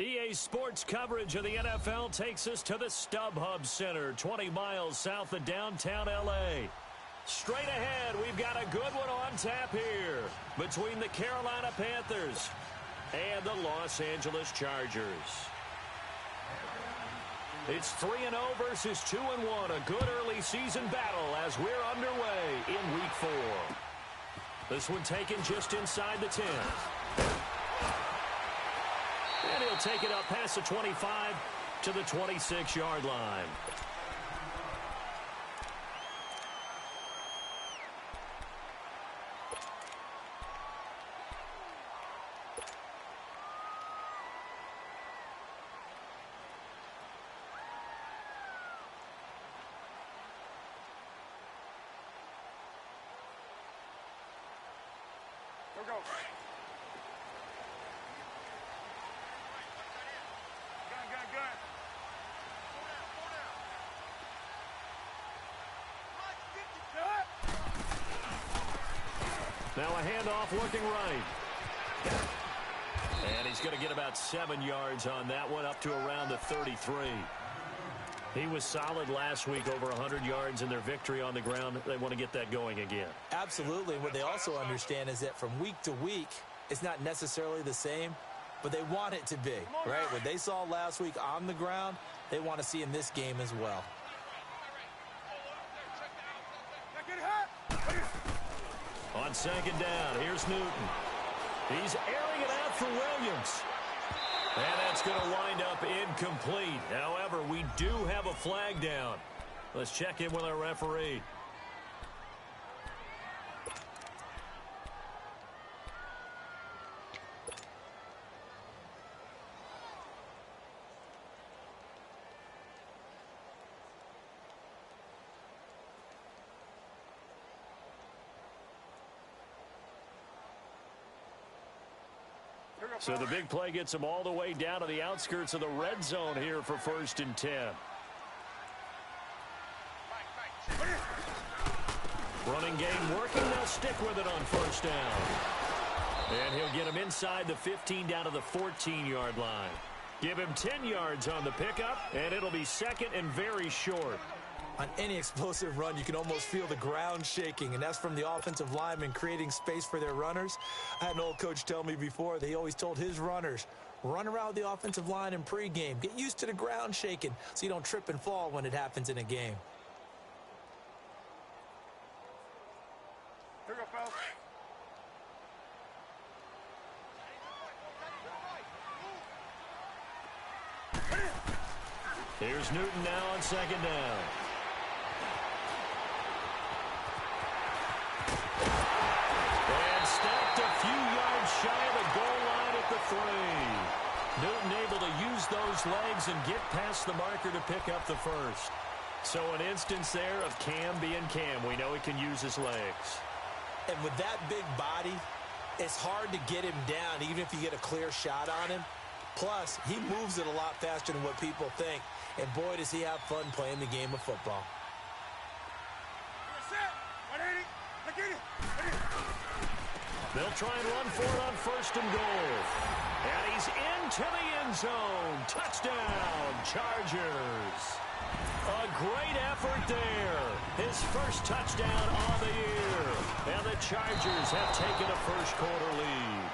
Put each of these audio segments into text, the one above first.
EA Sports coverage of the NFL takes us to the StubHub Center, 20 miles south of downtown L.A. Straight ahead, we've got a good one on tap here between the Carolina Panthers and the Los Angeles Chargers. It's 3-0 versus 2-1, a good early season battle as we're underway in Week 4. This one taken just inside the 10. And he'll take it up past the 25 to the 26-yard line. Go. Gun. Now a handoff looking right. And he's going to get about 7 yards on that one, up to around the 33. He was solid last week, over 100 yards in their victory on the ground. They want to get that going again. Absolutely. What they also understand is that from week to week, it's not necessarily the same, but they want it to be, right? What they saw last week on the ground, they want to see in this game as well. On second down, here's Newton. He's airing it out for Williams. And that's going to wind up incomplete. However, we do have a flag down. Let's check in with our referee. So the big play gets him all the way down to the outskirts of the red zone here for 1st and 10. Running game working. They'll stick with it on 1st down. And he'll get him inside the 15 down to the 14-yard line. Give him 10 yards on the pickup, and it'll be 2nd and very short. On any explosive run, you can almost feel the ground shaking, and that's from the offensive linemen creating space for their runners. I had an old coach tell me before that he always told his runners, run around the offensive line in pregame. Get used to the ground shaking so you don't trip and fall when it happens in a game. Here we go, fellas. Here's Newton now on 2nd down. And stopped a few yards shy of the goal line at the 3. Newton able to use those legs and get past the marker to pick up the 1st. So an instance there of Cam being Cam. We know he can use his legs. And with that big body, it's hard to get him down, even if you get a clear shot on him. Plus, he moves it a lot faster than what people think. And boy, does he have fun playing the game of football. They'll try and run for it on 1st and goal. And he's into the end zone. Touchdown, Chargers. A great effort there. His first touchdown on the year. And the Chargers have taken a first-quarter lead.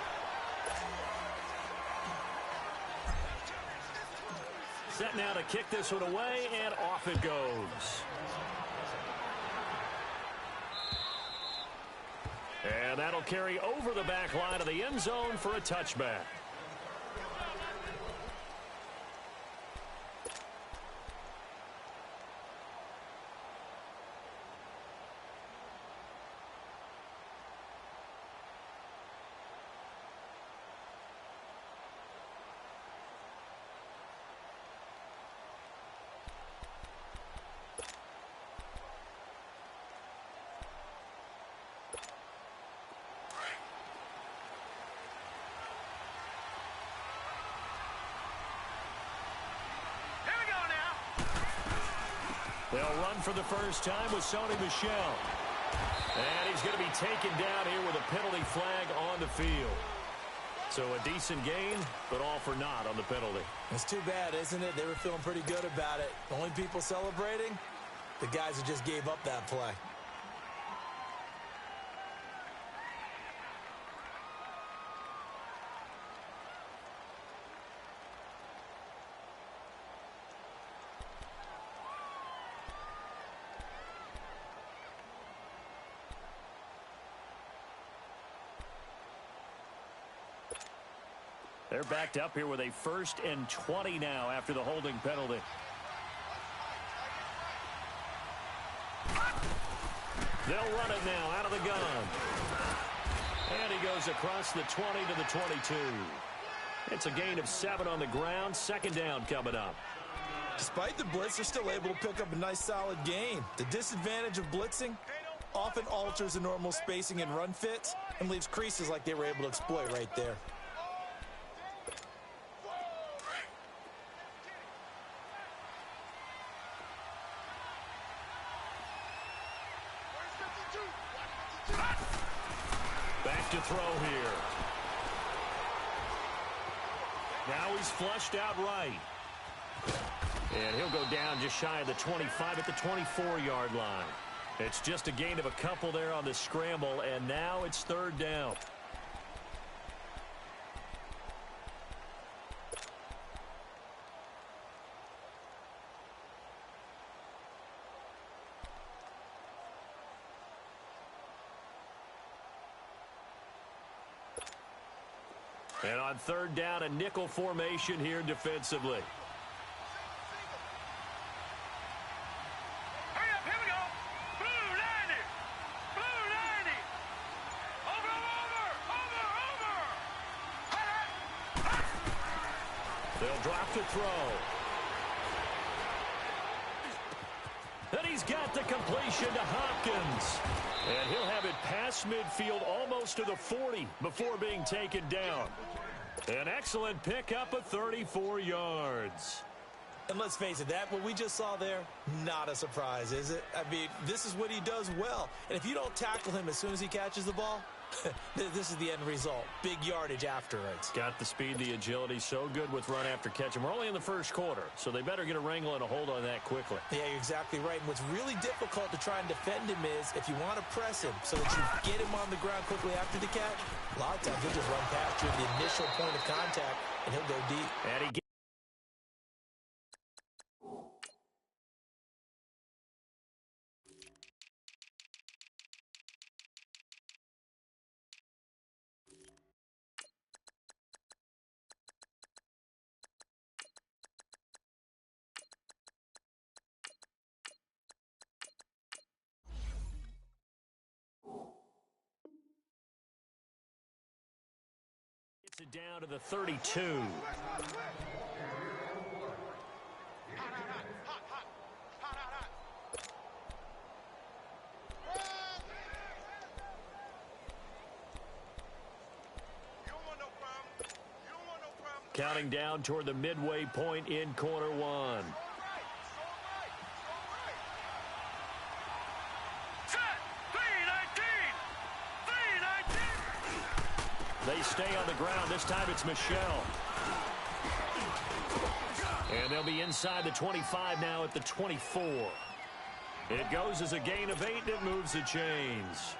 Set now to kick this one away, and off it goes. And that'll carry over the back line of the end zone for a touchback. They'll run for the first time with Sony Michel. And he's going to be taken down here with a penalty flag on the field. So a decent gain, but all for naught on the penalty. It's too bad, isn't it? They were feeling pretty good about it. The only people celebrating, the guys who just gave up that play. They're backed up here with a 1st and 20 now after the holding penalty. They'll run it now out of the gun. And he goes across the 20 to the 22. It's a gain of 7 on the ground. 2nd down coming up. Despite the blitz, they're still able to pick up a nice solid gain. The disadvantage of blitzing often alters the normal spacing and run fits and leaves creases like they were able to exploit right there. Back to throw here. Now he's flushed out right. And he'll go down just shy of the 25 at the 24-yard line. It's just a gain of a couple there on the scramble, and now it's 3rd down. And on 3rd down, a nickel formation here defensively. Hurry up, here we go. Blue 90. Blue 90. Over. They'll drop to throw. And he's got the completion to Hopkins. And he'll have it past midfield almost to the 40 before being taken down. An excellent pickup of 34 yards. And let's face it, what we just saw there, not a surprise, is it? I mean, this is what he does well. And if you don't tackle him as soon as he catches the ball, this is the end result. Big yardage afterwards. Got the speed, the agility, so good with run after catch. And we're only in the 1st quarter, so they better get a wrangle and a hold on that quickly. Yeah, you're exactly right. And what's really difficult to try and defend him is if you want to press him so that you get him on the ground quickly after the catch, a lot of times he'll just run past you at the initial point of contact, and he'll go deep. And he gets it down to the 32. Counting down toward the midway point in quarter 1. They stay on the ground. This time it's Michelle. And they'll be inside the 25 now at the 24. It goes as a gain of 8, and it moves the chains.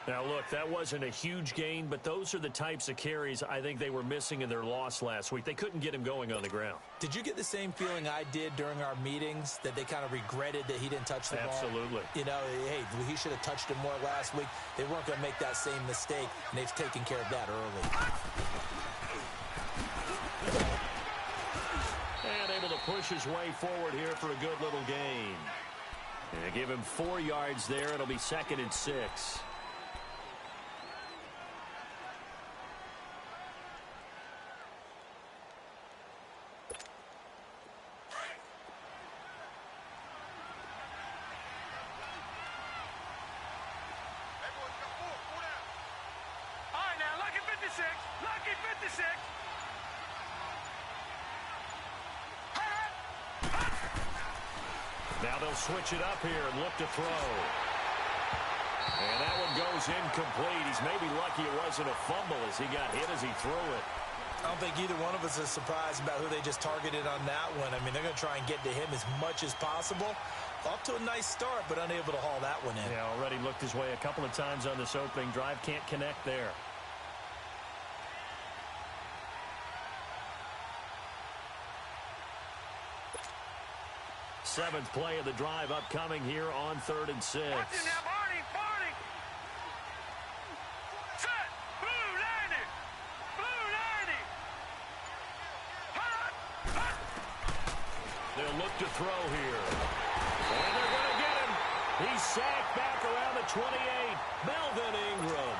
Now, look, that wasn't a huge gain, but those are the types of carries I think they were missing in their loss last week. They couldn't get him going on the ground. Did you get the same feeling I did during our meetings, that they kind of regretted that he didn't touch the ball? Absolutely. You know, hey, he should have touched it more last week. They weren't going to make that same mistake, and they've taken care of that early. And able to push his way forward here for a good little gain. And give him 4 yards there. It'll be 2nd and 6. Lucky 56. Now they'll switch it up here and look to throw. And that one goes incomplete. He's maybe lucky it wasn't a fumble as he got hit as he threw it. I don't think either one of us is surprised about who they just targeted on that one. I mean, they're going to try and get to him as much as possible. Off to a nice start, but unable to haul that one in. Yeah, already looked his way a couple of times on this opening drive. Can't connect there. Seventh play of the drive upcoming here on 3rd and 6. Watch it now, Barney, Barney. Set, blue 90, blue 90. Hot, hot. They'll look to throw here. And they're going to get him. He's sacked back around the 28. Melvin Ingram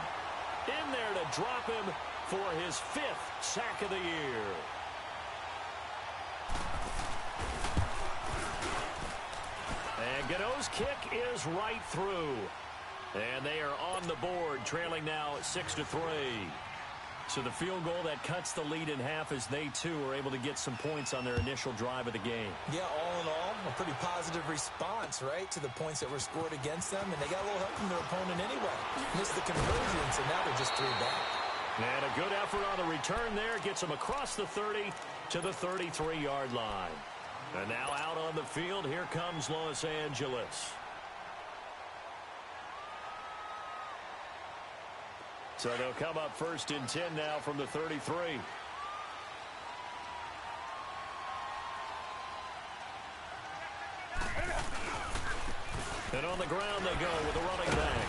in there to drop him for his 5th sack of the year. And Gano's kick is right through. And they are on the board, trailing now 6-3. So the field goal that cuts the lead in half as they, too, are able to get some points on their initial drive of the game. Yeah, all in all, a pretty positive response, right, to the points that were scored against them. And they got a little help from their opponent anyway. Missed the conversion, so now they're just 3 back. And a good effort on the return there. Gets them across the 30 to the 33-yard line. And now out on the field, here comes Los Angeles. So they'll come up 1st and 10 now from the 33. And on the ground they go with a running back.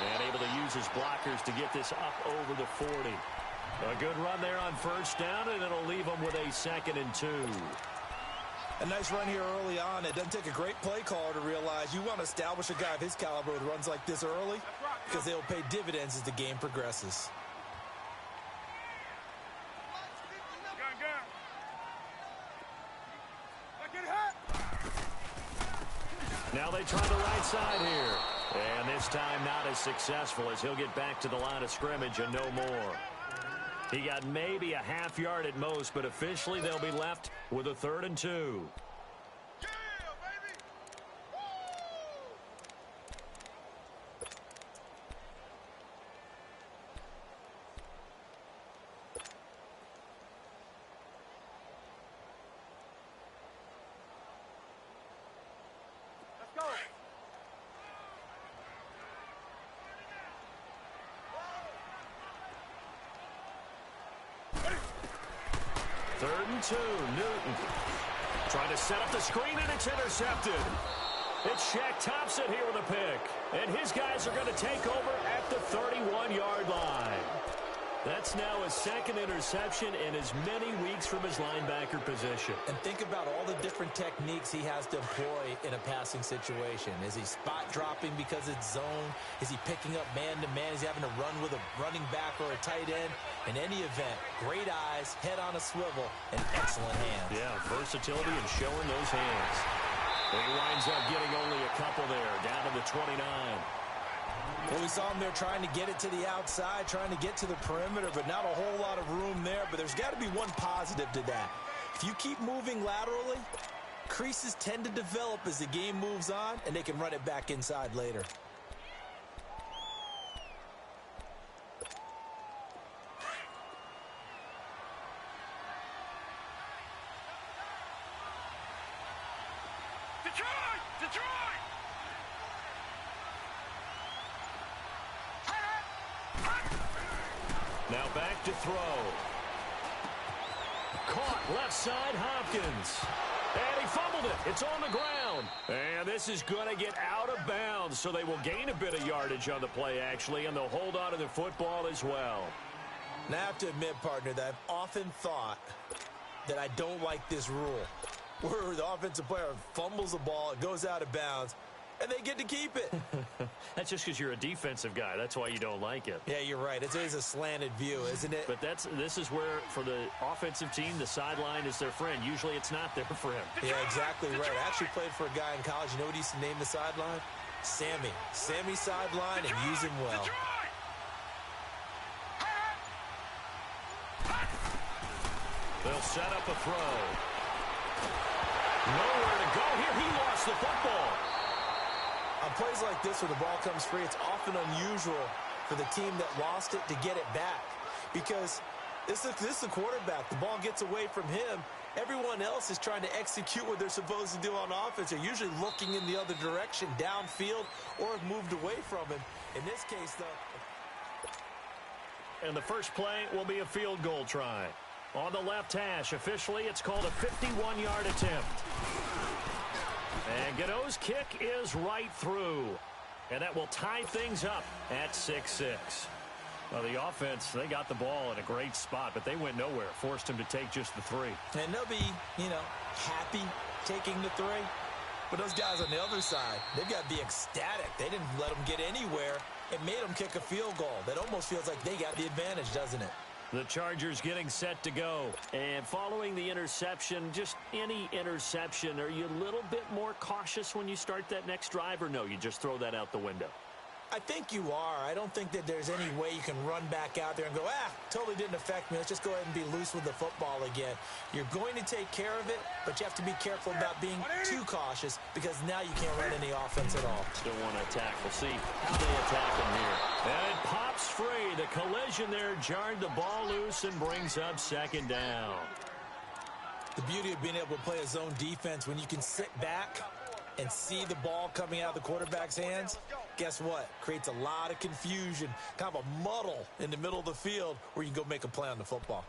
And able to use his blockers to get this up over the 40. A good run there on 1st down, and it'll leave them with a 2nd and 2. A nice run here early on. It doesn't take a great play caller to realize you want to establish a guy of his caliber with runs like this early because they'll pay dividends as the game progresses. Now they try the right side here. And this time not as successful as he'll get back to the line of scrimmage and no more. He got maybe a half yard at most, but officially they'll be left with a 3rd and 2. Yeah, baby. Let's go. 3rd and 2. Newton trying to set up the screen, and it's intercepted. It's Shaq Thompson here with a pick. And his guys are going to take over at the 31-yard line. That's now his 2nd interception in as many weeks from his linebacker position. And think about all the different techniques he has to employ in a passing situation. Is he spot dropping because it's zone? Is he picking up man-to-man? Is he having to run with a running back or a tight end? In any event, great eyes, head on a swivel, and excellent hands. Yeah, versatility and showing those hands. And he winds up getting only a couple there, down to the 29. Well, we saw him there trying to get it to the outside, trying to get to the perimeter, but not a whole lot of room there. But there's got to be one positive to that. If you keep moving laterally, creases tend to develop as the game moves on, and they can run it back inside later. Detroit! Detroit! Now back to throw. Caught left side, Hopkins. And he fumbled it. It's on the ground. And this is going to get out of bounds, so they will gain a bit of yardage on the play, actually, and they'll hold on to the football as well. Now, I have to admit, partner, that I've often thought that I don't like this rule, where the offensive player fumbles the ball, it goes out of bounds, and they get to keep it. That's just because you're a defensive guy. That's why you don't like it. Yeah, you're right. It's always a slanted view, isn't it? But this is where, for the offensive team, the sideline is their friend. Usually it's not there for him. Yeah, exactly right. I actually played for a guy in college. You know what he used to name the sideline? Sammy. Sammy sideline, and use him well. They'll set up a throw. Nowhere to go here. He lost the football. On plays like this where the ball comes free, it's often unusual for the team that lost it to get it back. because this is a quarterback. The ball gets away from him. Everyone else is trying to execute what they're supposed to do on offense. They're usually looking in the other direction, downfield, or have moved away from him. In this case, though. And the first play will be a field goal try. On the left hash, officially, it's called a 51-yard attempt. And Godot's kick is right through. And that will tie things up at 6-6. Well, the offense, they got the ball in a great spot, but they went nowhere. Forced him to take just the 3. And they'll be, happy taking the 3. But those guys on the other side, they've got to be ecstatic. They didn't let them get anywhere. It made them kick a field goal. That almost feels like they got the advantage, doesn't it? The Chargers getting set to go. And following the interception, just any interception, are you a little bit more cautious when you start that next drive, or no, you just throw that out the window? I think you are. I don't think that there's any way you can run back out there and go, totally didn't affect me. Let's just go ahead and be loose with the football again. You're going to take care of it, but you have to be careful about being too cautious because now you can't run any offense at all. Still want to attack. We'll see how they attack him here. And it pops free. The collision there jarred the ball loose and brings up second down. The beauty of being able to play a zone defense when you can sit back and see the ball coming out of the quarterback's hands, guess what? Creates a lot of confusion, kind of a muddle in the middle of the field where you can go make a play on the football.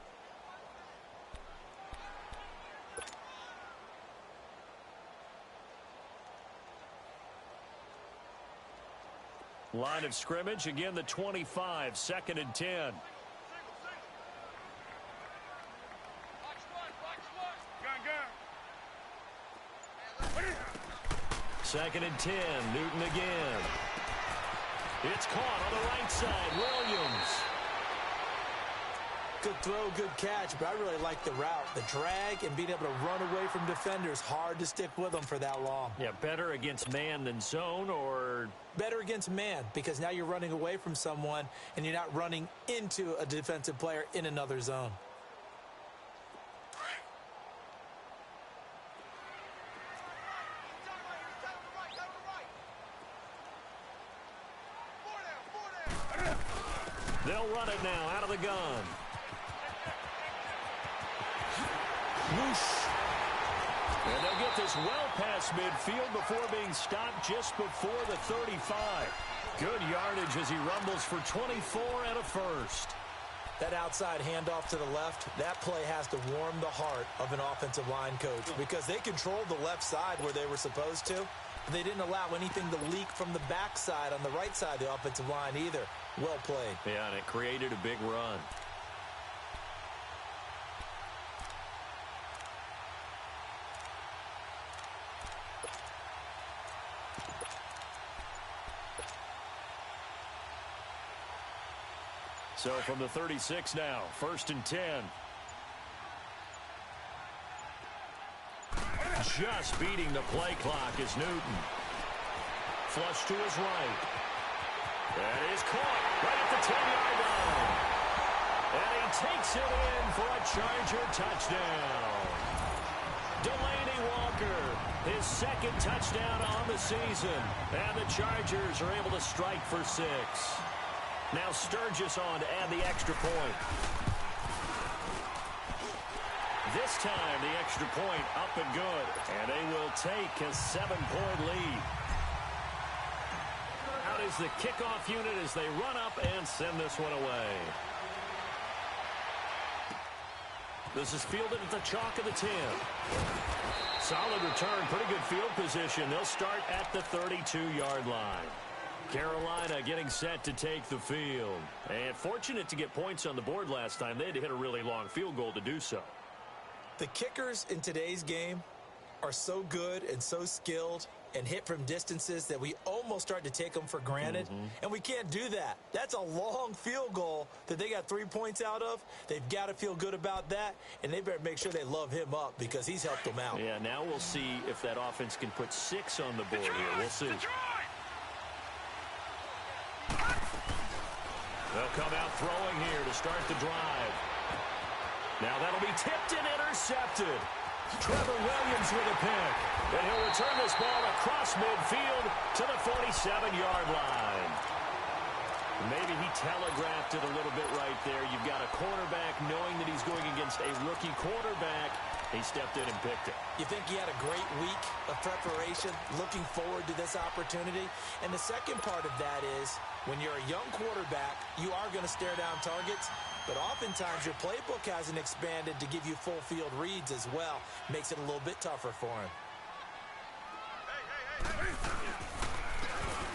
Line of scrimmage, again the 25, 2nd and 10. Second and 10, Newton again. It's caught on the right side, Williams. Good throw, good catch, but I really like the route. The drag and being able to run away from defenders, hard to stick with them for that long. Yeah, better against man than zone, or? Better against man, because now you're running away from someone and you're not running into a defensive player in another zone. They'll run it now out of the gun. Whoosh. And they'll get this well past midfield before being stopped just before the 35. Good yardage as he rumbles for 24 and a first. That outside handoff to the left, that play has to warm the heart of an offensive line coach because they controlled the left side where they were supposed to. But they didn't allow anything to leak from the backside on the right side of the offensive line either. Well played. Yeah, and it created a big run. So from the 36 now, 1st and 10. Just beating the play clock is Newton. Flush to his right. That is caught right at the 10-yard line. And he takes it in for a Charger touchdown. Delaney Walker, his 2nd touchdown on the season. And the Chargers are able to strike for 6. Now Sturgis on to add the extra point. This time the extra point up and good. And they will take a 7-point lead. Out is the kickoff unit as they run up and send this one away. This is fielded at the chalk of the 10. Solid return, pretty good field position. They'll start at the 32-yard line. Carolina getting set to take the field. And fortunate to get points on the board last time. They had to hit a really long field goal to do so. The kickers in today's game are so good and so skilled and hit from distances that we almost start to take them for granted. And we can't do that. That's a long field goal that they got 3 points out of. They've got to feel good about that, and they better make sure they love him up because he's helped them out. Yeah, now we'll see if that offense can put 6 on the board here. We'll see. They'll come out throwing here to start the drive. Now that'll be tipped and intercepted. Trevor Williams with a pick. And he'll return this ball across midfield to the 47-yard line. Maybe he telegraphed it a little bit right there. You've got a quarterback knowing that he's going against a rookie quarterback. He stepped in and picked it. You think he had a great week of preparation, looking forward to this opportunity? And the second part of that is, when you're a young quarterback, you are going to stare down targets, but oftentimes your playbook hasn't expanded to give you full field reads as well. Makes it a little bit tougher for him.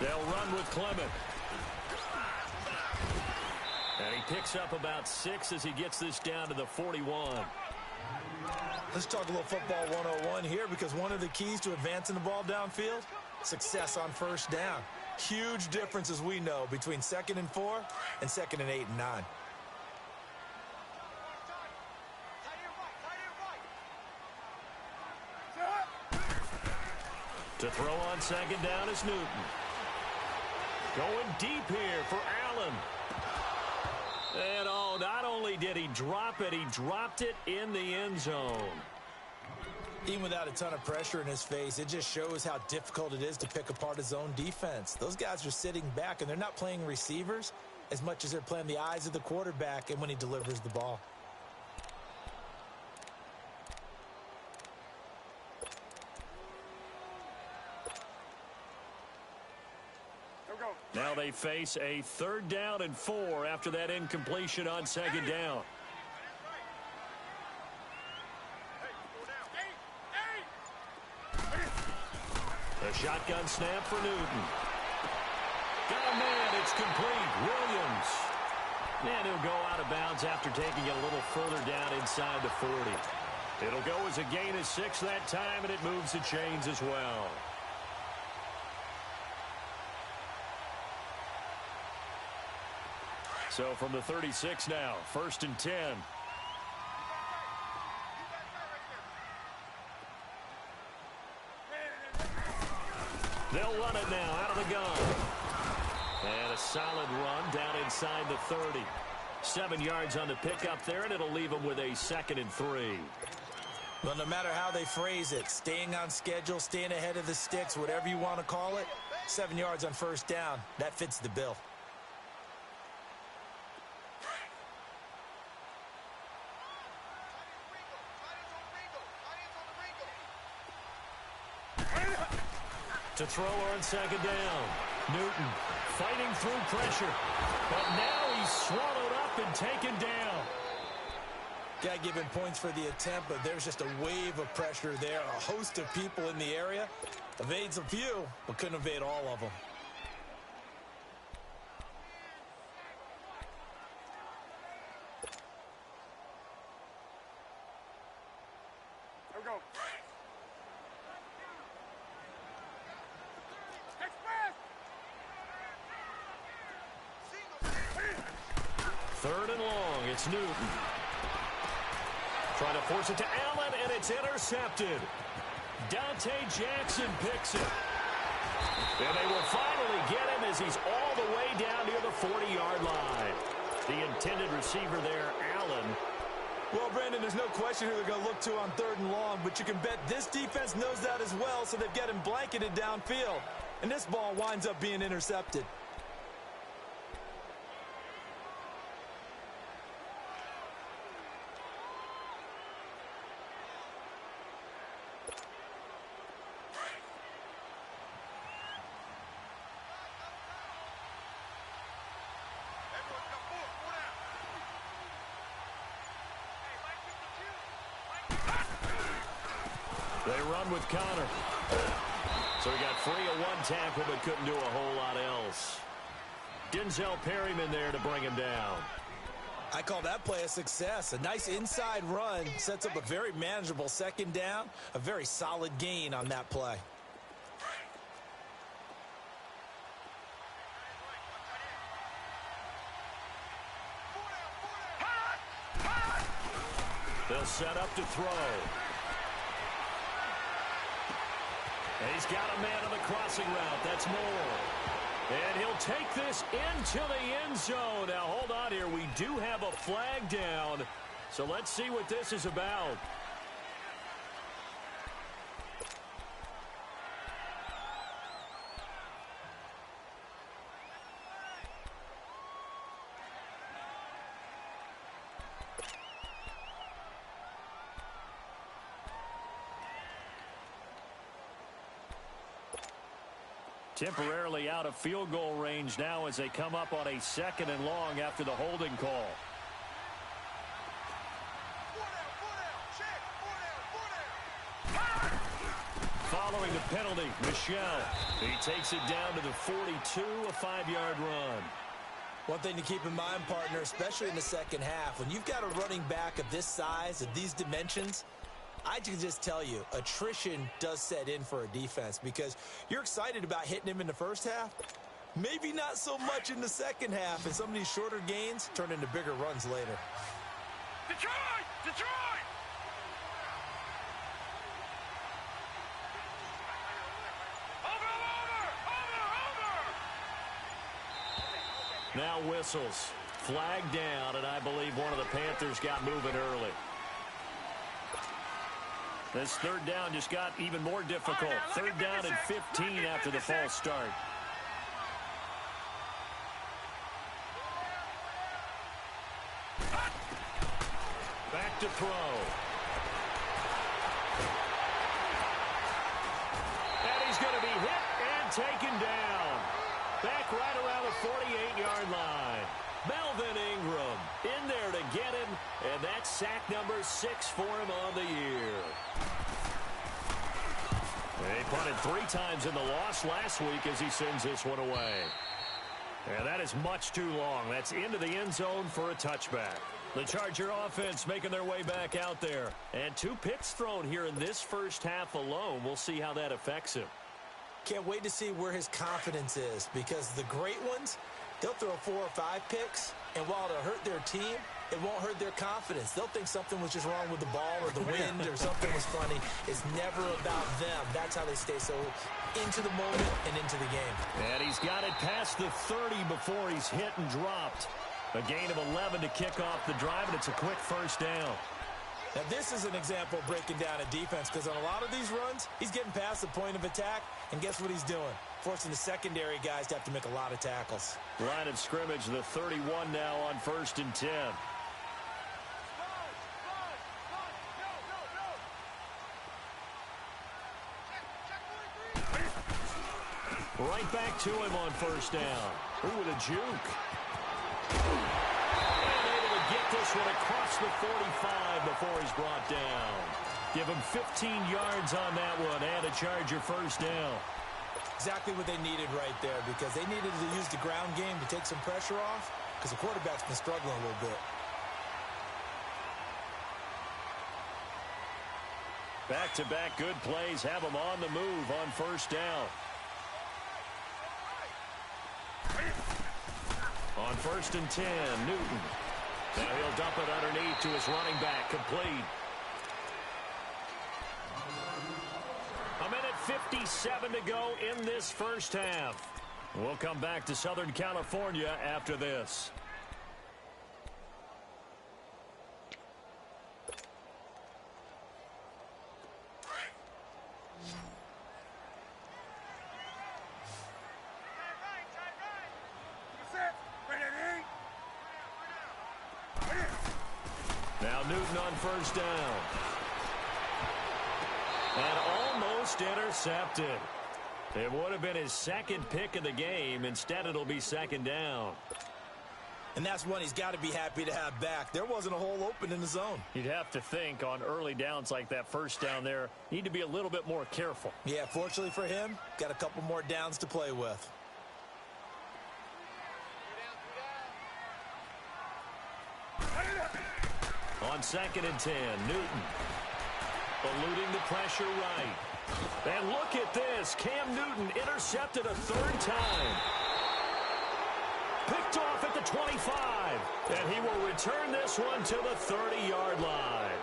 They'll run with Clement. And he picks up about 6 as he gets this down to the 41. Let's talk a little football 101 here, because one of the keys to advancing the ball downfield, success on first down. Huge difference, as we know, between 2nd and 4 and 2nd and 8 and 9. To throw on 2nd down is Newton. Going deep here for Allen. And oh, not only did he drop it, he dropped it in the end zone. Even without a ton of pressure in his face, it just shows how difficult it is to pick apart his own defense. Those guys are sitting back, and they're not playing receivers as much as they're playing the eyes of the quarterback and when he delivers the ball. Now they face a 3rd down and 4 after that incompletion on 2nd down. The shotgun snap for Newton. Got a man, it's complete. Williams. And he'll go out of bounds after taking it a little further down inside the 40. It'll go as a gain of 6 that time, and it moves the chains as well. So from the 36 now, 1st and 10. They'll run it now out of the gun. And a solid run down inside the 30. 7 yards on the pickup there, and it'll leave them with a 2nd and 3. Well, no matter how they phrase it, staying on schedule, staying ahead of the sticks, whatever you want to call it, 7 yards on 1st down, that fits the bill. To throw on 2nd down. Newton fighting through pressure. But now he's swallowed up and taken down. Guy giving points for the attempt, but there's just a wave of pressure there. A host of people in the area. Evades a few, but couldn't evade all of them. Here we go. 3rd and long, it's Newton. Trying to force it to Allen, and it's intercepted. Dante Jackson picks it. And they will finally get him as he's all the way down near the 40-yard line. The intended receiver there, Allen. Well, Brandon, there's no question who they're going to look to on 3rd and long, but you can bet this defense knows that as well, so they've got him blanketed downfield. And this ball winds up being intercepted. They run with Connor. So he got free of 1 tackle, but couldn't do a whole lot else. Denzel Perryman there to bring him down. I call that play a success. A nice inside run sets up a very manageable 2nd down. A very solid gain on that play. They'll set up to throw. And he's got a man on the crossing route. That's Moore. And he'll take this into the end zone. Now, hold on here. We do have a flag down. So let's see what this is about. Temporarily out of field goal range now as they come up on a 2nd and long after the holding call. Following the penalty, Michel. He takes it down to the 42, a 5-yard run. One thing to keep in mind, partner, especially in the second half, when you've got a running back of this size, of these dimensions, I can just tell you, attrition does set in for a defense because you're excited about hitting him in the first half. Maybe not so much in the second half, and some of these shorter gains turn into bigger runs later. Detroit! Detroit! Now whistles. Flag down, and I believe one of the Panthers got moving early. This 3rd down just got even more difficult. 3rd down and 15 after the false start. Back to throw. And he's going to be hit and taken down. Back right around the 48-yard line. Melvin Ingram in there to get him, and that's sack number 6 for him on the year. He punted 3 times in the loss last week as he sends this one away. And that is much too long. That's into the end zone for a touchback. The Charger offense making their way back out there. And 2 picks thrown here in this first half alone. We'll see how that affects him. Can't wait to see where his confidence is because the great ones, they'll throw 4 or 5 picks, and while it'll hurt their team, it won't hurt their confidence. They'll think something was just wrong with the ball or the wind or something was funny. It's never about them. That's how they stay so into the moment and into the game. And he's got it past the 30 before he's hit and dropped. A gain of 11 to kick off the drive, and it's a quick 1st down. Now, this is an example of breaking down a defense because on a lot of these runs, he's getting past the point of attack, and guess what he's doing? Forcing the secondary guys to have to make a lot of tackles. Line of scrimmage, the 31 now on 1st and 10. Right back to him on 1st down. Ooh, with a juke. And able to get this one across the 45 before he's brought down. Give him 15 yards on that one and a Charger 1st down. Exactly what they needed right there because they needed to use the ground game to take some pressure off because the quarterback's been struggling a little bit. Back-to-back good plays have him on the move on 1st down. On 1st and 10, Newton. Now he'll dump it underneath to his running back, complete. A minute 57 to go in this first half. We'll come back to Southern California after this. Now Newton on 1st down. And almost intercepted. It would have been his 2nd pick of the game. Instead, it'll be 2nd down. And that's one he's got to be happy to have back. There wasn't a hole open in the zone. You'd have to think on early downs like that 1st down there, need to be a little bit more careful. Yeah, fortunately for him, got a couple more downs to play with. On 2nd and 10, Newton. Eluding the pressure right. And look at this. Cam Newton intercepted a 3rd time. Picked off at the 25. And he will return this one to the 30-yard line.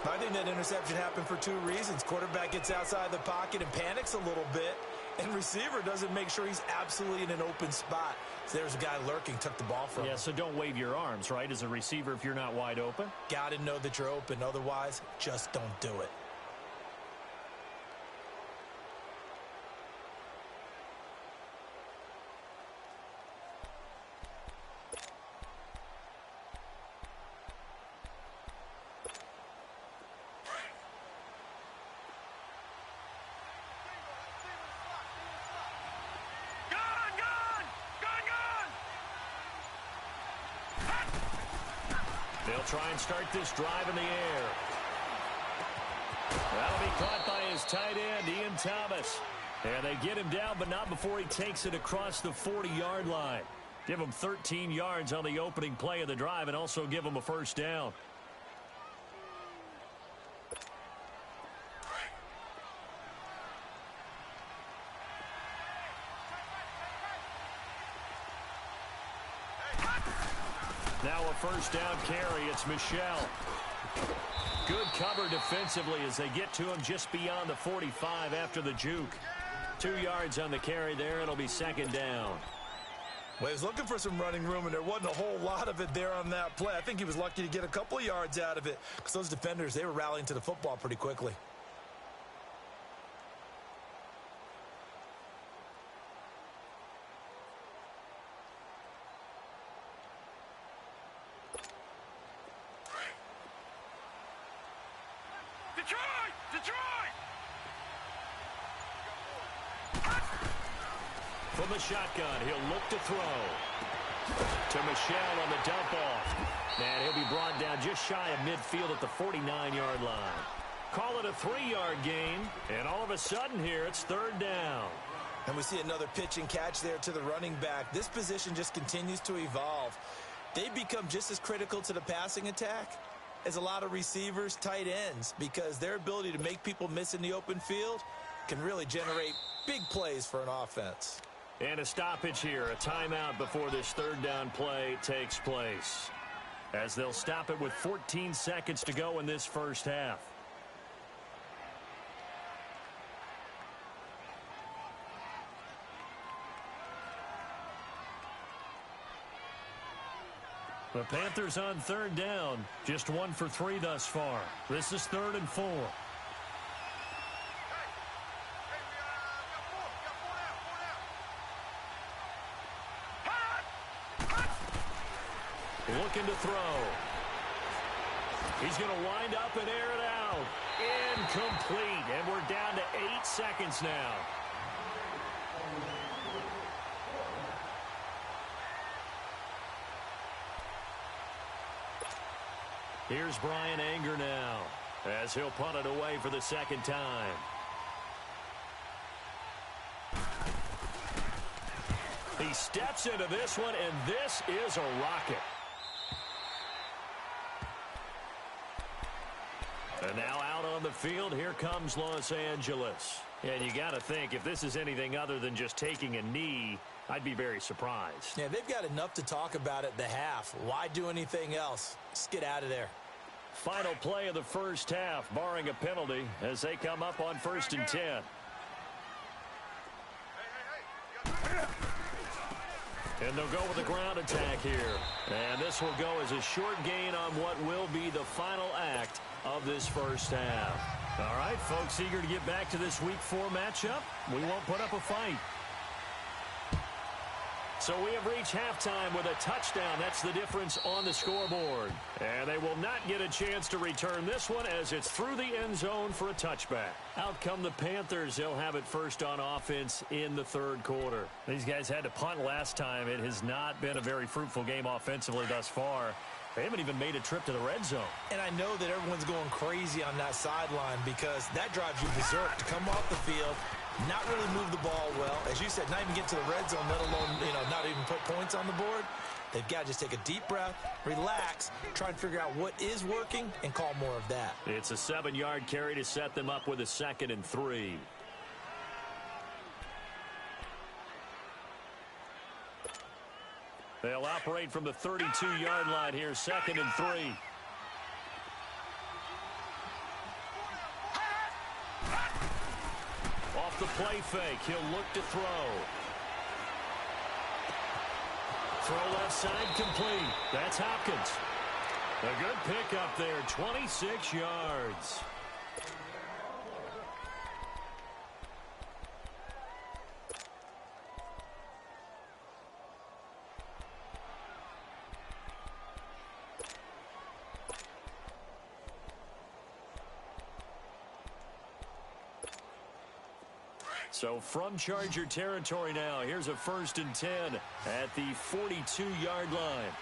I think that interception happened for 2 reasons. Quarterback gets outside the pocket and panics a little bit. And receiver doesn't make sure he's absolutely in an open spot. So there's a guy lurking, took the ball from him. Yeah, so don't wave your arms, right, as a receiver if you're not wide open. Got to know that you're open. Otherwise, just don't do it. They'll try and start this drive in the air. That'll be caught by his tight end, Ian Thomas. And they get him down, but not before he takes it across the 40-yard line. Give him 13 yards on the opening play of the drive and also give him a first down. Now a first down carry. It's Michelle. Good cover defensively as they get to him just beyond the 45 after the juke. 2 yards on the carry there. It'll be second down. Well, he was looking for some running room, and there wasn't a whole lot of it there on that play. I think he was lucky to get a couple of yards out of it because those defenders, they were rallying to the football pretty quickly. From the shotgun, he'll look to throw. To Michelle on the dump off. And he'll be brought down just shy of midfield at the 49-yard line. Call it a 3-yard gain. And all of a sudden here, it's third down. And we see another pitch and catch there to the running back. This position just continues to evolve. They become just as critical to the passing attack as a lot of receivers, tight ends, because their ability to make people miss in the open field can really generate big plays for an offense. And a stoppage here, a timeout before this third down play takes place. As they'll stop it with 14 seconds to go in this first half. The Panthers on third down, just 1 for 3 thus far. This is 3rd and 4. Looking to throw. He's going to wind up and air it out. Incomplete. And we're down to 8 seconds now. Here's Brian Anger now as he'll punt it away for the second time. He steps into this one, and this is a rocket. And now out on the field, here comes Los Angeles. And you got to think, if this is anything other than just taking a knee, I'd be very surprised. Yeah, they've got enough to talk about at the half. Why do anything else? Just get out of there. Final play of the first half, barring a penalty, as they come up on 1st and 10. And they'll go with a ground attack here. And this will go as a short gain on what will be the final act of this first half. All right, folks, eager to get back to this Week 4 matchup. We won't put up a fight. So we have reached halftime with a touchdown. That's the difference on the scoreboard. And they will not get a chance to return this one as it's through the end zone for a touchback. Out come the Panthers. They'll have it first on offense in the third quarter. These guys had to punt last time. It has not been a very fruitful game offensively thus far. They haven't even made a trip to the red zone. And I know that everyone's going crazy on that sideline because that drives you berserk to come off the field, not really move the ball well. As you said, not even get to the red zone, let alone, not even put points on the board. They've got to just take a deep breath, relax, try and figure out what is working, and call more of that. It's a 7-yard carry to set them up with a 2nd and 3. They'll operate from the 32-yard line here, 2nd and 3. Off the play fake, he'll look to throw. Throw left side complete. That's Hopkins. A good pickup there, 26 yards. So from Charger territory now, here's a 1st and 10 at the 42-yard line.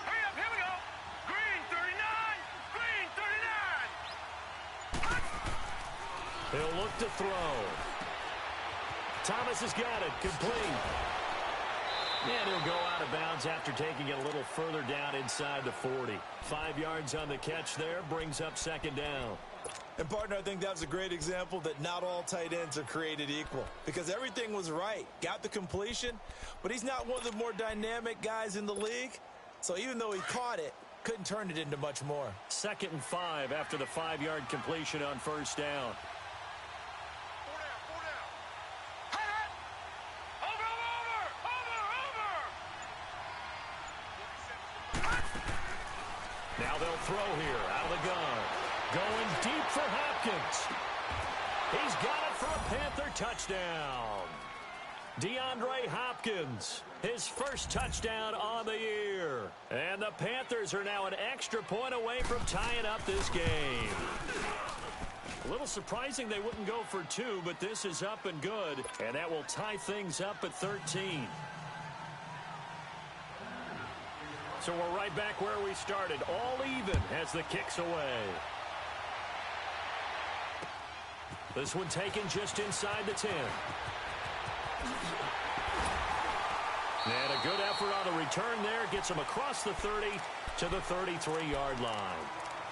Hurry up, here we go. Green, He'll look to throw. Thomas has got it. Complete. And he'll go out of bounds after taking it a little further down inside the 40. 5 yards on the catch there, brings up second down. And, partner, I think that's a great example that not all tight ends are created equal because everything was right. Got the completion, but he's not one of the more dynamic guys in the league. So even though he caught it, couldn't turn it into much more. 2nd and 5 after the 5-yard completion on first down. Now they'll throw here out of the gun. Going deep for Hopkins. He's got it for a Panther touchdown. DeAndre Hopkins, his first touchdown on the year. And the Panthers are now an extra point away from tying up this game. A little surprising they wouldn't go for 2, but this is up and good. And that will tie things up at 13. So we're right back where we started. All even as the kick's away. This one taken just inside the 10. And a good effort on the return there. Gets him across the 30 to the 33-yard line.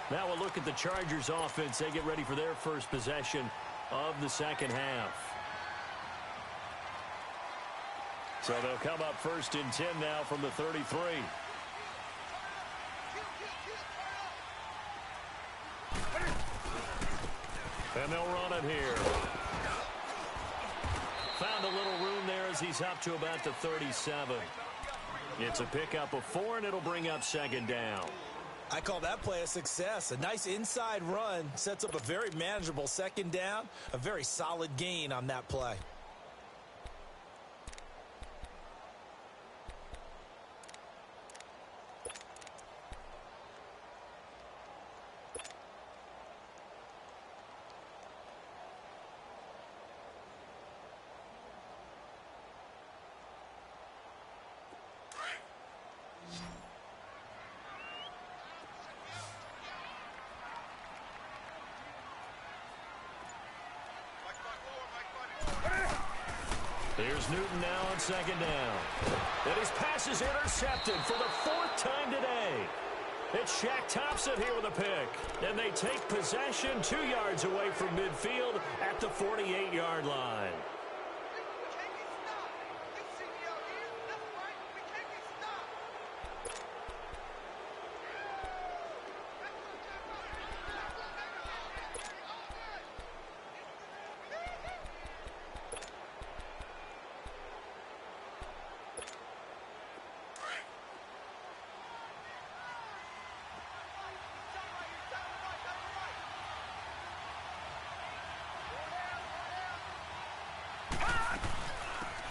Now we'll look at the Chargers offense. They get ready for their first possession of the second half. So they'll come up 1st and 10 now from the 33. And they'll run it here. Found a little room there as he's up to about the 37. It's a pickup of 4, and it'll bring up second down. I call that play a success. A nice inside run sets up a very manageable second down. A very solid gain on that play. Here's Newton now on second down. And his pass is intercepted for the 4th time today. It's Shaq Thompson here with a pick. And they take possession 2 yards away from midfield at the 48-yard line.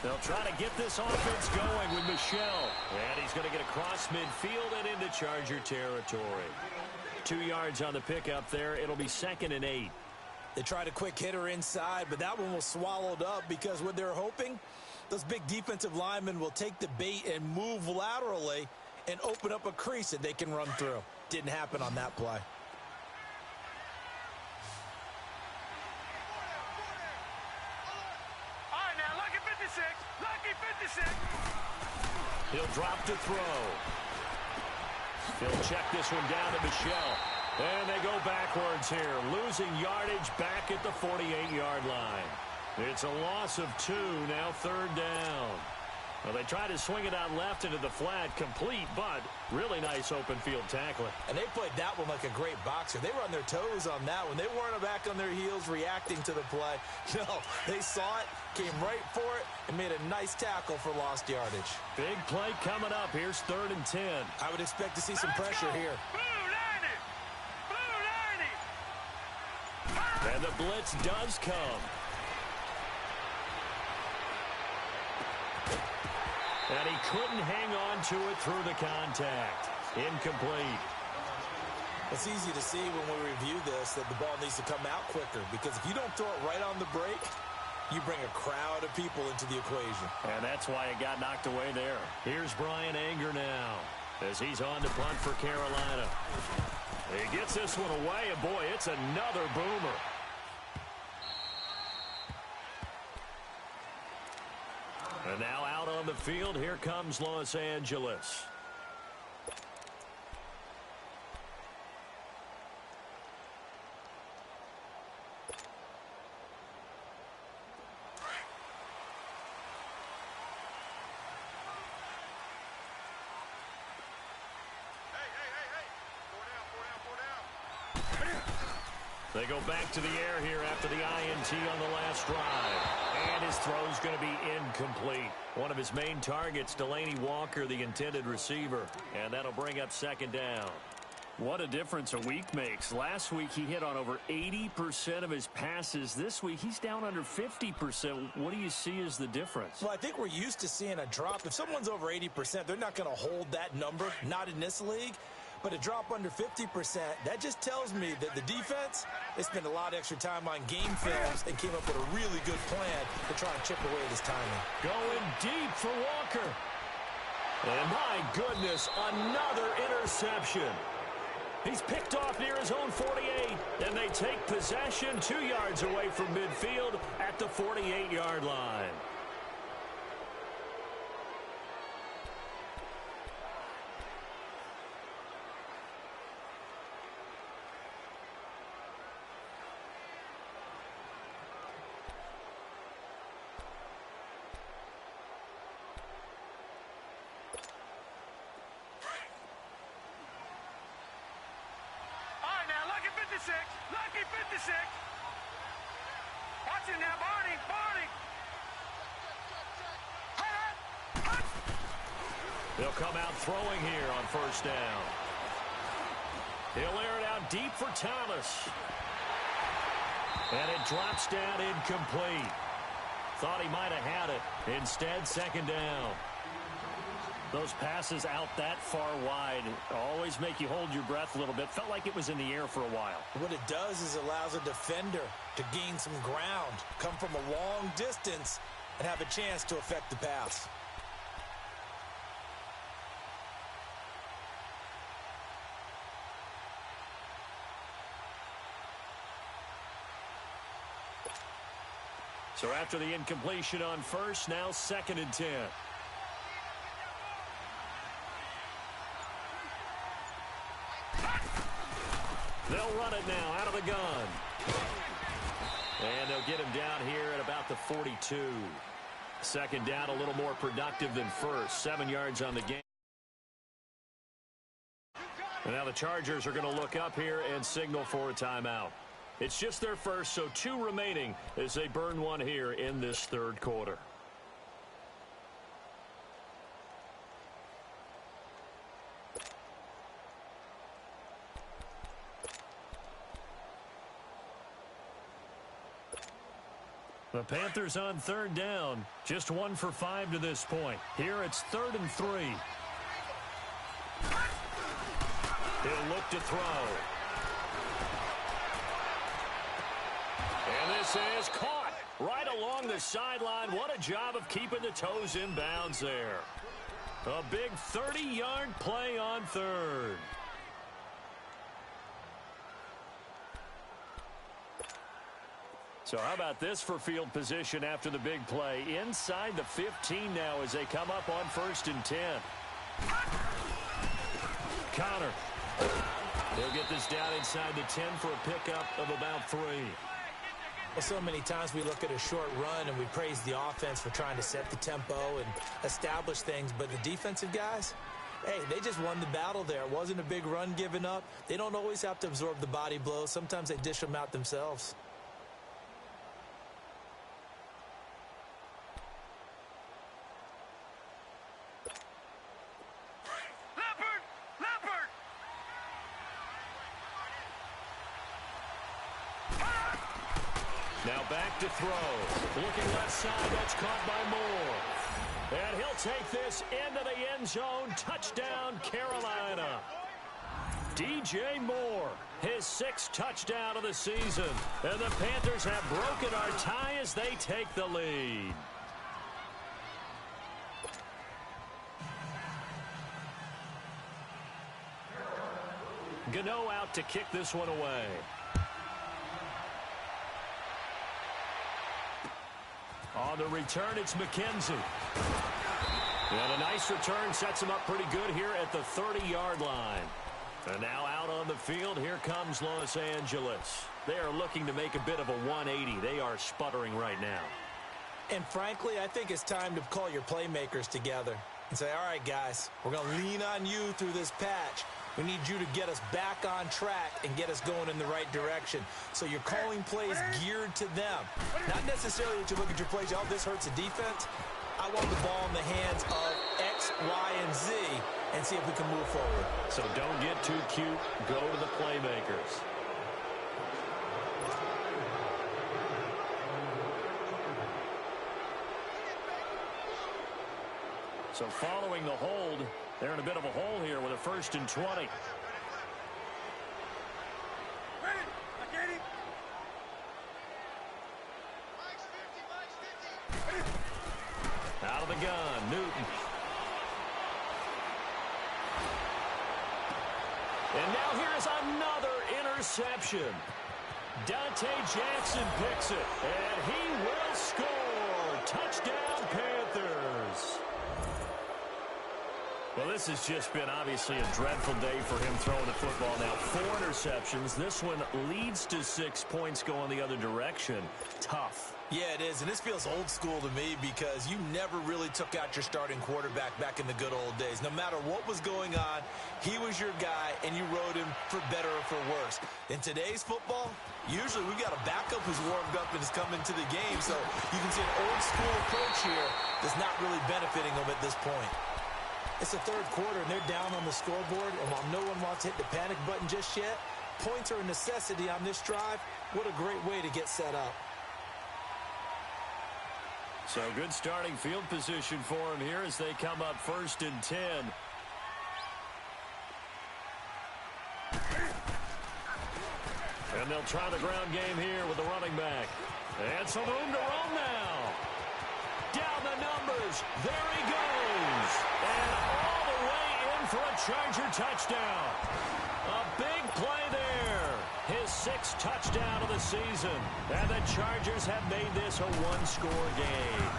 They'll try to get this offense going with Michel. And he's going to get across midfield and into Charger territory. 2 yards on the pickup there. It'll be 2nd and 8. They tried a quick hitter inside, but that one was swallowed up because what they're hoping, those big defensive linemen will take the bait and move laterally and open up a crease that they can run through. Didn't happen on that play. He'll drop to throw. He'll check this one down to Michel. And they go backwards here, losing yardage back at the 48-yard line. It's a loss of 2, now 3rd down. Well, they try to swing it out left into the flat, complete, but really nice open field tackling. And they played that one like a great boxer. They were on their toes on that one. They weren't back on their heels reacting to the play. No, they saw it, came right for it, and made a nice tackle for lost yardage. Big play coming up. Here's 3rd and 10. I would expect to see some pressure here. And the blitz does come. And he couldn't hang on to it through the contact. Incomplete. It's easy to see when we review this that the ball needs to come out quicker because if you don't throw it right on the break, you bring a crowd of people into the equation. And that's why it got knocked away there. Here's Brian Anger now as he's on to punt for Carolina. He gets this one away, and boy, it's another boomer. And now out on the field, here comes Los Angeles. They go back to the air here after the INT on the last drive. And his throw's going to be incomplete. One of his main targets, Delaney Walker, the intended receiver. And that'll bring up second down. What a difference a week makes. Last week he hit on over 80% of his passes. This week he's down under 50%. What do you see as the difference? Well, I think we're used to seeing a drop. If someone's over 80%, they're not going to hold that number, not in this league. But a drop under 50%, that just tells me that the defense, they spent a lot of extra time on game films and came up with a really good plan to try and chip away this timing. Going deep for Walker. And my goodness, another interception. He's picked off near his own 48, and they take possession 2 yards away from midfield at the 48-yard line. Lucky 56. Watch it now, Barney. They'll come out throwing here on first down. He'll air it out deep for Thomas. And it drops down incomplete. Thought he might have had it. Instead, second down. Those passes out that far wide always make you hold your breath a little bit. Felt like it was in the air for a while. What it does is allows a defender to gain some ground, come from a long distance, and have a chance to affect the pass. So after the incompletion on first, now second and 10. They'll run it now out of the gun. And they'll get him down here at about the 42. Second down, a little more productive than first. 7 yards on the game. And now the Chargers are going to look up here and signal for a timeout. It's just their first, so 2 remaining as they burn one here in this third quarter. The Panthers on third down. Just 1 for 5 to this point. Here it's 3rd and 3. He'll look to throw. And this is caught right along the sideline. What a job of keeping the toes in bounds there. A big 30-yard play on third. So how about this for field position after the big play? Inside the 15 now as they come up on 1st and 10. Connor. They'll get this down inside the 10 for a pickup of about 3. Well, so many times we look at a short run and we praise the offense for trying to set the tempo and establish things, but the defensive guys, hey, they just won the battle there. It wasn't a big run given up. They don't always have to absorb the body blows. Sometimes they dish them out themselves. Now back to throw. Looking left side, that's caught by Moore. And he'll take this into the end zone. Touchdown, Carolina. DJ Moore, his 6th touchdown of the season. And the Panthers have broken our tie as they take the lead. Gano out to kick this one away. On the return, it's McKenzie. And a nice return sets him up pretty good here at the 30-yard line. And now out on the field, here comes Los Angeles. They are looking to make a bit of a 180. They are sputtering right now. And frankly, I think it's time to call your playmakers together and say, all right, guys, we're going to lean on you through this patch. We need you to get us back on track and get us going in the right direction. So you're calling plays geared to them. Not necessarily that you look at your plays, oh, this hurts the defense. I want the ball in the hands of X, Y, and Z and see if we can move forward. So don't get too cute. Go to the playmakers. So following the hold, they're in a bit of a hole here with a 1st and 20. Out of the gun, Newton. And now here is another interception. Dante Jackson picks it, and he will score. Touchdown, Panthers. Well, this has just been obviously a dreadful day for him throwing the football. Now, 4 interceptions. This one leads to 6 points going the other direction. Tough. Yeah, it is, and this feels old school to me because you never really took out your starting quarterback back in the good old days. No matter what was going on, he was your guy, and you rode him for better or for worse. In today's football, usually we've got a backup who's warmed up and has come into the game, so you can see an old school approach here that's not really benefiting them at this point. It's the 3rd quarter, and they're down on the scoreboard, and while no one wants to hit the panic button just yet, points are a necessity on this drive. What a great way to get set up. So good starting field position for him here as they come up 1st and 10. And they'll try the ground game here with the running back. And some room to roam now. Down the numbers. There he goes. And all the way in for a Charger touchdown. A big play there. His 6th touchdown of the season. And the Chargers have made this a 1-score game.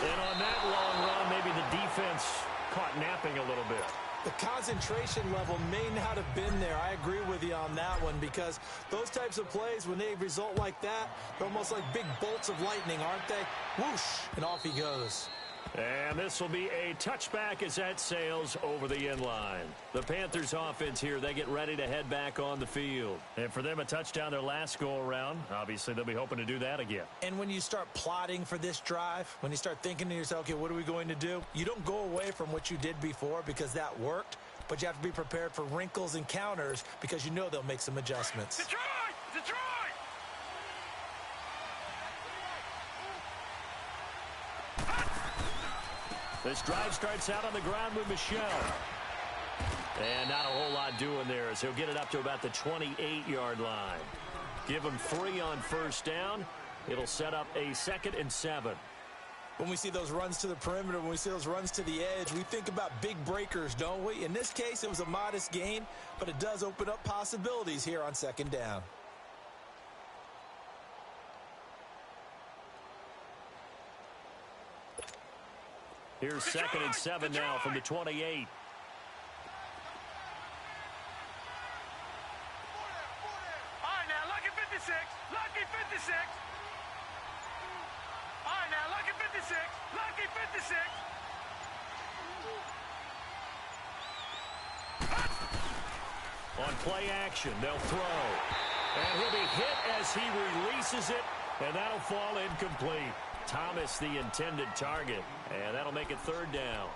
And on that long run, maybe the defense caught napping a little bit. The concentration level may not have been there. I agree with you on that one because those types of plays, when they result like that, they're almost like big bolts of lightning, aren't they? Whoosh, and off he goes. And this will be a touchback as that sails over the end line. The Panthers offense here, they get ready to head back on the field. And for them, a touchdown their last go-around. Obviously, they'll be hoping to do that again. And when you start plotting for this drive, when you start thinking to yourself, okay, what are we going to do? You don't go away from what you did before because that worked, but you have to be prepared for wrinkles and counters because you know they'll make some adjustments. Detroit! Detroit! This drive starts out on the ground with Michel. And not a whole lot doing there as he'll get it up to about the 28-yard line. Give him 3 on 1st down. It'll set up a 2nd and 7. When we see those runs to the perimeter, when we see those runs to the edge, we think about big breakers, don't we? In this case, it was a modest gain, but it does open up possibilities here on 2nd down. Here's 2nd and 7 now from the 28. All right, now, lucky 56. Lucky 56. All right, now, lucky 56. Lucky 56. On play action, they'll throw. And he'll be hit as he releases it, and that'll fall incomplete. Thomas, the intended target, and that'll make it 3rd down.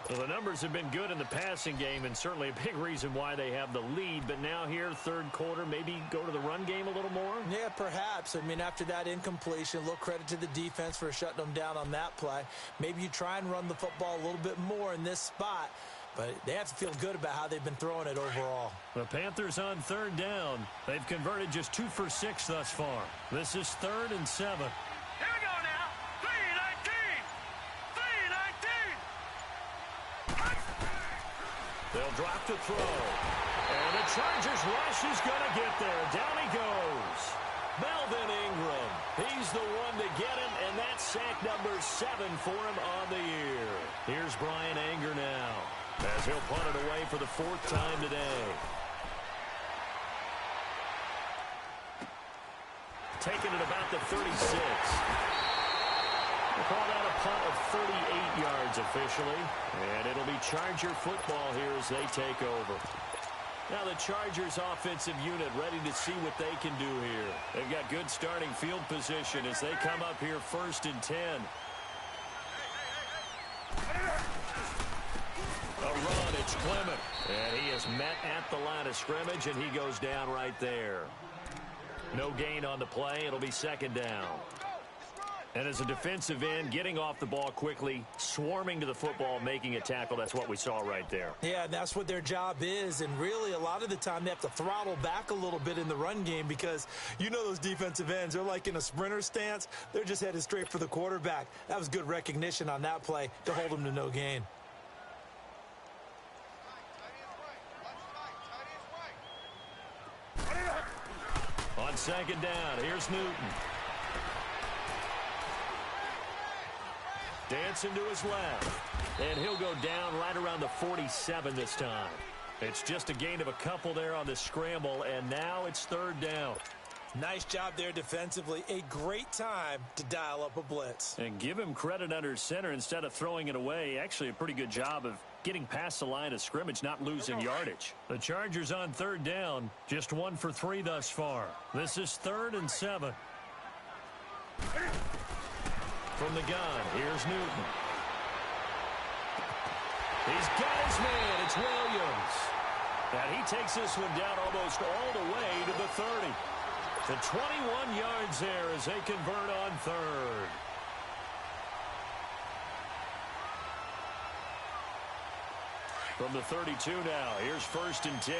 So the numbers have been good in the passing game, and certainly a big reason why they have the lead. But now here, 3rd quarter, maybe go to the run game a little more? Yeah, perhaps. I mean, after that incompletion, a little credit to the defense for shutting them down on that play. Maybe you try and run the football a little bit more in this spot, but they have to feel good about how they've been throwing it overall. The Panthers on 3rd down. They've converted just 2 for 6 thus far. This is 3rd and 7. Here we go now. 3-19. 3-19. They'll drop to throw. And the Chargers rush is going to get there. Down he goes. Melvin Ingram. He's the one to get him, and that saves 7 for him on the year. Here's Brian Anger now, as he'll punt it away for the 4th time today. Taking it about the 36. We'll call that a punt of 38 yards officially. And it'll be Charger football here as they take over. Now the Chargers offensive unit ready to see what they can do here. They've got good starting field position as they come up here 1st and 10. A run, it's Clement. And he is met at the line of scrimmage, and he goes down right there. No gain on the play. It'll be 2nd down. And as a defensive end, getting off the ball quickly, swarming to the football, making a tackle, that's what we saw right there. Yeah, and that's what their job is. And really, a lot of the time, they have to throttle back a little bit in the run game because you know those defensive ends, they're like in a sprinter stance. They're just headed straight for the quarterback. That was good recognition on that play to hold them to no gain. On 2nd down, here's Newton. Dancing to his left. And he'll go down right around the 47 this time. It's just a gain of a couple there on the scramble, and now it's 3rd down. Nice job there defensively. A great time to dial up a blitz. And give him credit under center instead of throwing it away. Actually, a pretty good job of getting past the line of scrimmage, not losing yardage. The Chargers on 3rd down, just 1 for 3 thus far. This is 3rd and 7. From the gun, here's Newton. He's got his man. It's Williams. And he takes this one down almost all the way to the 30. To 21 yards there as they convert on 3rd. From the 32 now, here's 1st and 10.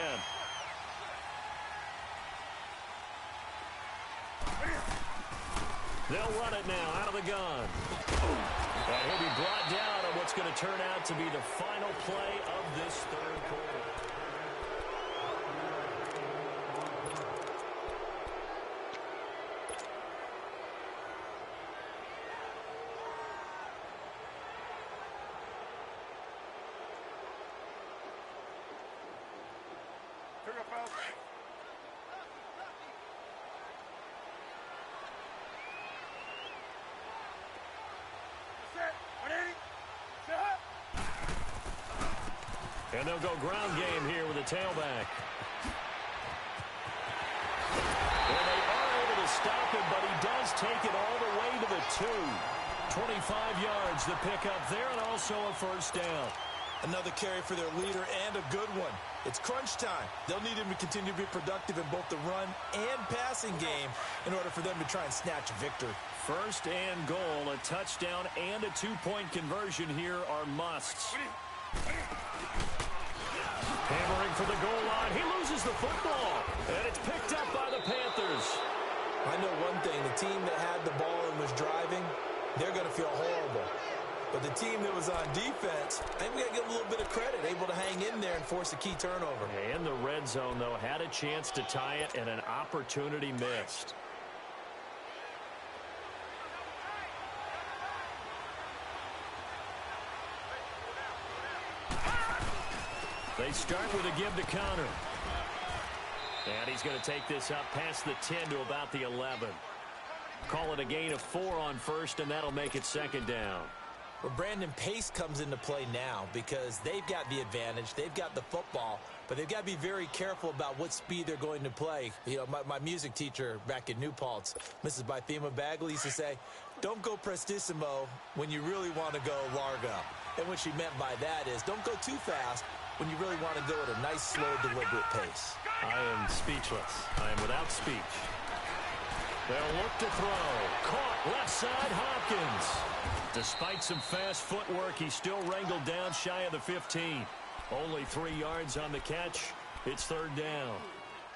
They'll run it now out of the gun. And he'll be brought down on what's going to turn out to be the final play of this 3rd quarter. And they'll go ground game here with a tailback. And they are able to stop him, but he does take it all the way to the 2. 25 yards the pickup there, and also a 1st down. Another carry for their leader and a good one. It's crunch time. They'll need him to continue to be productive in both the run and passing game in order for them to try and snatch a victory. 1st and goal, a touchdown and a 2-point conversion here are musts. Hammering for the goal line. He loses the football, and it's picked up by the Panthers. I know one thing. The team that had the ball and was driving, they're going to feel horrible. But the team that was on defense, I think we got to give them a little bit of credit, able to hang in there and force a key turnover. In the red zone, though, had a chance to tie it, and an opportunity missed. They start with a give to counter. And he's going to take this up past the 10 to about the 11. Call it a gain of 4 on 1st, and that'll make it 2nd down. Well, Brandon, pace comes into play now because they've got the advantage. They've got the football, but they've got to be very careful about what speed they're going to play. You know, my music teacher back in New Paltz, Mrs. Bythema Bagley, used to say, don't go prestissimo when you really want to go largo. And what she meant by that is don't go too fast when you really want to go at a nice, slow, deliberate pace. I am speechless. I am without speech. They'll look to throw. Caught left side, Hopkins. Despite some fast footwork, he's still wrangled down shy of the 15. Only 3 yards on the catch. It's 3rd down.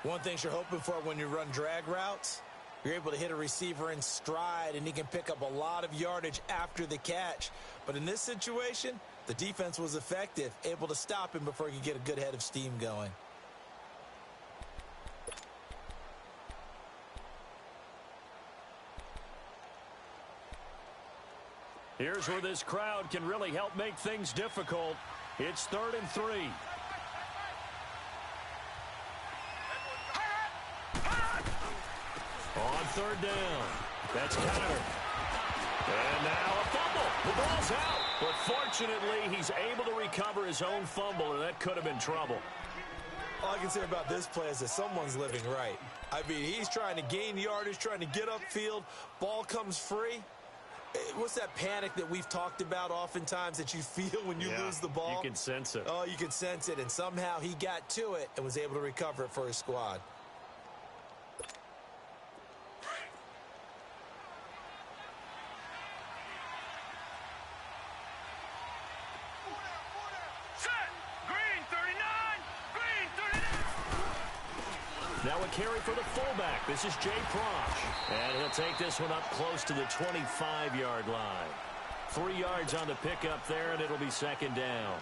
One thing you're hoping for when you run drag routes, you're able to hit a receiver in stride, and he can pick up a lot of yardage after the catch. But in this situation, the defense was effective, able to stop him before he could get a good head of steam going. Here's where this crowd can really help make things difficult. It's 3rd and 3. On 3rd down. That's Connor. And now a fumble. The ball's out. But fortunately, he's able to recover his own fumble, and that could have been trouble. All I can say about this play is that someone's living right. I mean, he's trying to gain yardage, trying to get upfield. Ball comes free. What's that panic that we've talked about oftentimes that you feel when you lose the ball? You can sense it. Oh, you can sense it, and somehow he got to it and was able to recover it for his squad. Now a carry for the fullback. This is Jay Prosh. And he'll take this one up close to the 25-yard line. 3 yards on the pickup there, and it'll be 2nd down.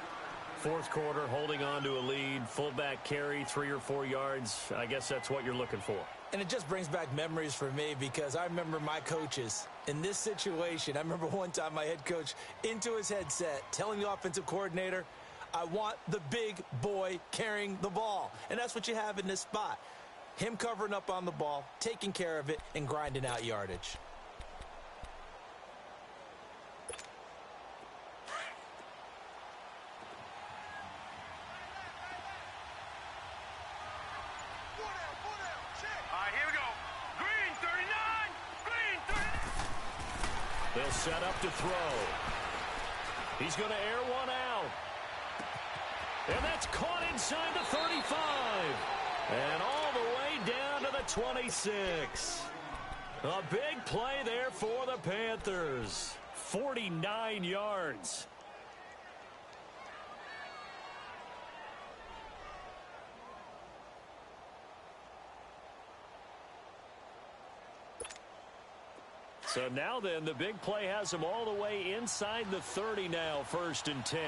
4th quarter, holding on to a lead. Fullback carry, 3 or 4 yards. I guess that's what you're looking for. And it just brings back memories for me because I remember my coaches in this situation. I remember one time my head coach into his headset telling the offensive coordinator, I want the big boy carrying the ball. And that's what you have in this spot. Him covering up on the ball, taking care of it, and grinding out yardage. All right, here we go. Green 39. Green 39. They'll set up to throw. He's going to air one out. And that's caught inside the 35. And all the way down to the 26. A big play there for the Panthers. 49 yards. So now then, the big play has him all the way inside the 30 now, 1st and 10.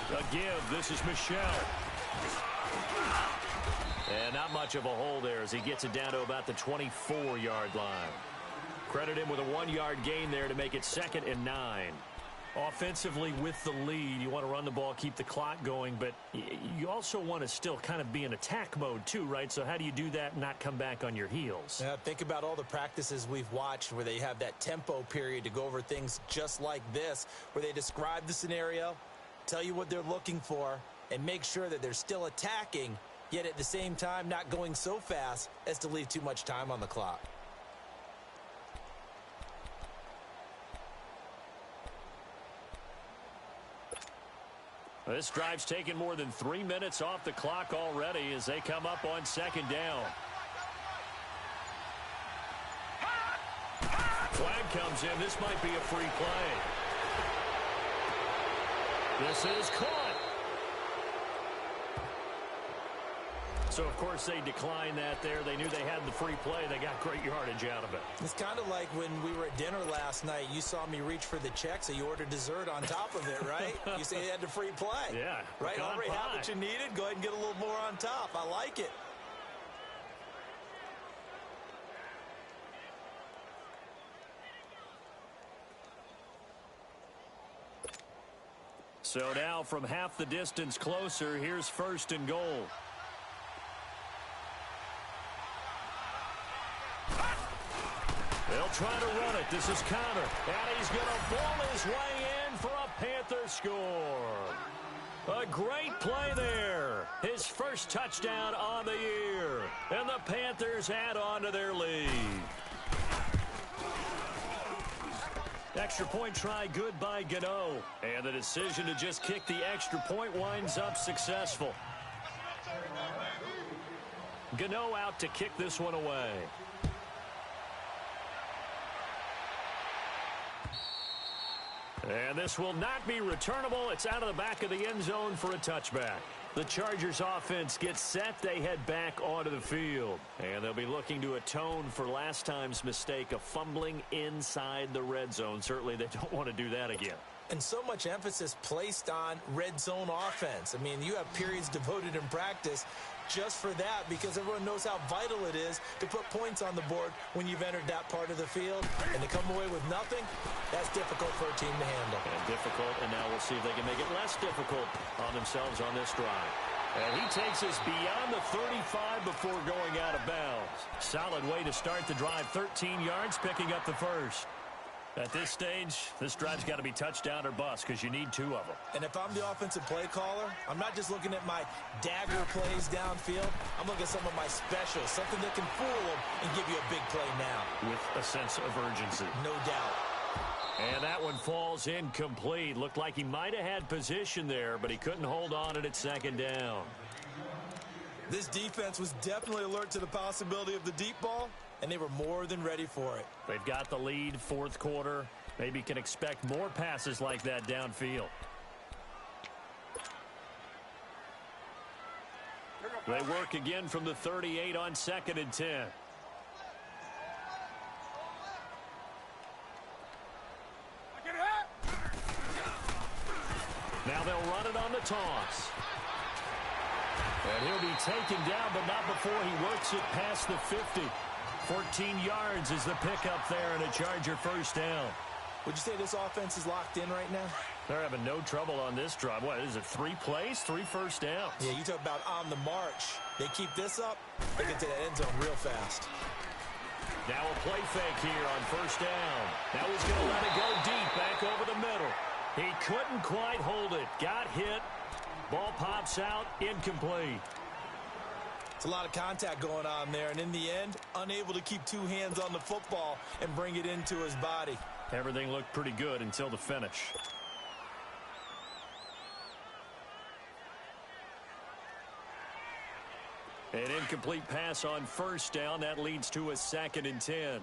A give. This is Michelle. And not much of a hole there as he gets it down to about the 24-yard line. Credit him with a 1-yard gain there to make it 2nd and 9. Offensively with the lead, you want to run the ball, keep the clock going, but you also want to still kind of be in attack mode too, right? So how do you do that and not come back on your heels? Yeah, think about all the practices we've watched where they have that tempo period to go over things just like this, where they describe the scenario, tell you what they're looking for, and make sure that they're still attacking, yet at the same time not going so fast as to leave too much time on the clock. This drive's taken more than 3 minutes off the clock already as they come up on 2nd down. Flag comes in. This might be a free play. This is caught. So, of course, they declined that there. They knew they had the free play. They got great yardage out of it. It's kind of like when we were at dinner last night. You saw me reach for the check, so you ordered dessert on top of it, right? You say you had the free play. Yeah. Right? Already have what you needed. Go ahead and get a little more on top. I like it. So now from half the distance closer, here's 1st and goal. They'll try to run it. This is Connor. And he's going to ball his way in for a Panther score. A great play there. His first touchdown on the year. And the Panthers add on to their lead. Extra point try good by Gano. And the decision to just kick the extra point winds up successful. Gano out to kick this one away. And this will not be returnable. It's out of the back of the end zone for a touchback. The Chargers offense gets set. They head back onto the field. And they'll be looking to atone for last time's mistake of fumbling inside the red zone. Certainly they don't want to do that again. And so much emphasis placed on red zone offense. I mean, you have periods devoted in practice just for that because everyone knows how vital it is to put points on the board when you've entered that part of the field. And to come away with nothing, that's difficult for a team to handle. And difficult, and now we'll see if they can make it less difficult on themselves on this drive. And he takes us beyond the 35 before going out of bounds. Solid way to start the drive, 13 yards, picking up the first. At this stage, this drive's got to be touchdown or bust because you need 2 of them. And if I'm the offensive play caller, I'm not just looking at my dagger plays downfield. I'm looking at some of my specials, something that can fool them and give you a big play now. With a sense of urgency. No doubt. And that one falls incomplete. Looked like he might have had position there, but he couldn't hold on it at second down. This defense was definitely alert to the possibility of the deep ball, and they were more than ready for it. They've got the lead, fourth quarter. Maybe can expect more passes like that downfield. They work again from the 38 on 2nd and 10. Now they'll run it on the toss. And he'll be taken down, but not before he works it past the 50. 14 yards is the pickup there and a Charger first down. Would you say this offense is locked in right now? They're having no trouble on this drive. What is it, 3 plays, 3 first downs? Yeah, you talk about on the march. They keep this up, they get to that end zone real fast. Now a play fake here on first down. Now he's going to let it go deep, back over the middle. He couldn't quite hold it. Got hit. Ball pops out, incomplete. It's a lot of contact going on there, and in the end, unable to keep 2 hands on the football and bring it into his body. Everything looked pretty good until the finish. An incomplete pass on first down. That leads to a 2nd and 10.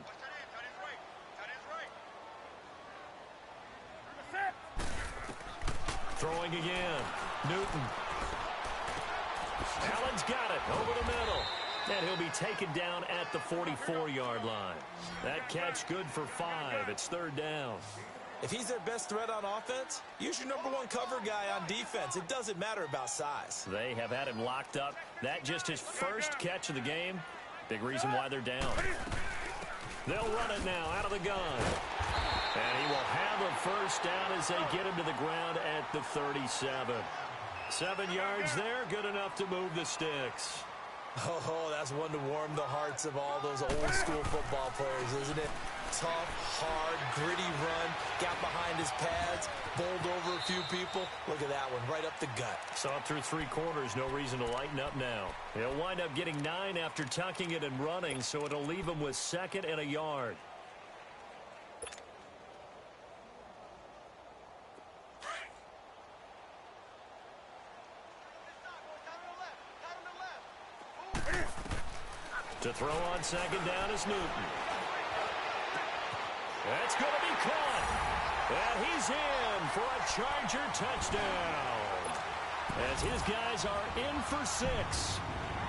Throwing again. Newton. Allen's got it over the middle. And he'll be taken down at the 44-yard line. That catch good for 5. It's 3rd down. If he's their best threat on offense, use your #1 cover guy on defense. It doesn't matter about size. They have had him locked up. That just his first catch of the game. Big reason why they're down. They'll run it now out of the gun. And he will have a first down as they get him to the ground at the 37. 7 yards there, good enough to move the sticks. Oh, that's one to warm the hearts of all those old-school football players, isn't it? Tough, hard, gritty run, got behind his pads, bowled over a few people. Look at that one, right up the gut. Saw it through 3 quarters, no reason to lighten up now. He'll wind up getting 9 after tucking it and running, so it'll leave him with 2nd and a yard. To throw on 2nd down is Newton. That's going to be caught. And he's in for a Charger touchdown. As his guys are in for 6.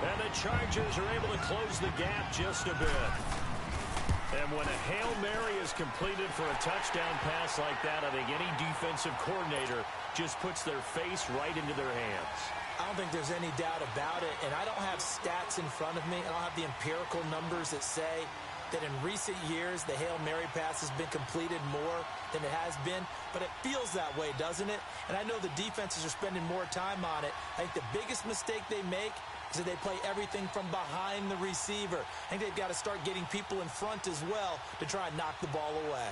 And the Chargers are able to close the gap just a bit. And when a Hail Mary is completed for a touchdown pass like that, I think any defensive coordinator just puts their face right into their hands. I don't think there's any doubt about it, and I don't have stats in front of me. I don't have the empirical numbers that say that in recent years the Hail Mary pass has been completed more than it has been, but it feels that way, doesn't it? And I know the defenses are spending more time on it. I think the biggest mistake they make is that they play everything from behind the receiver. I think they've got to start getting people in front as well to try and knock the ball away.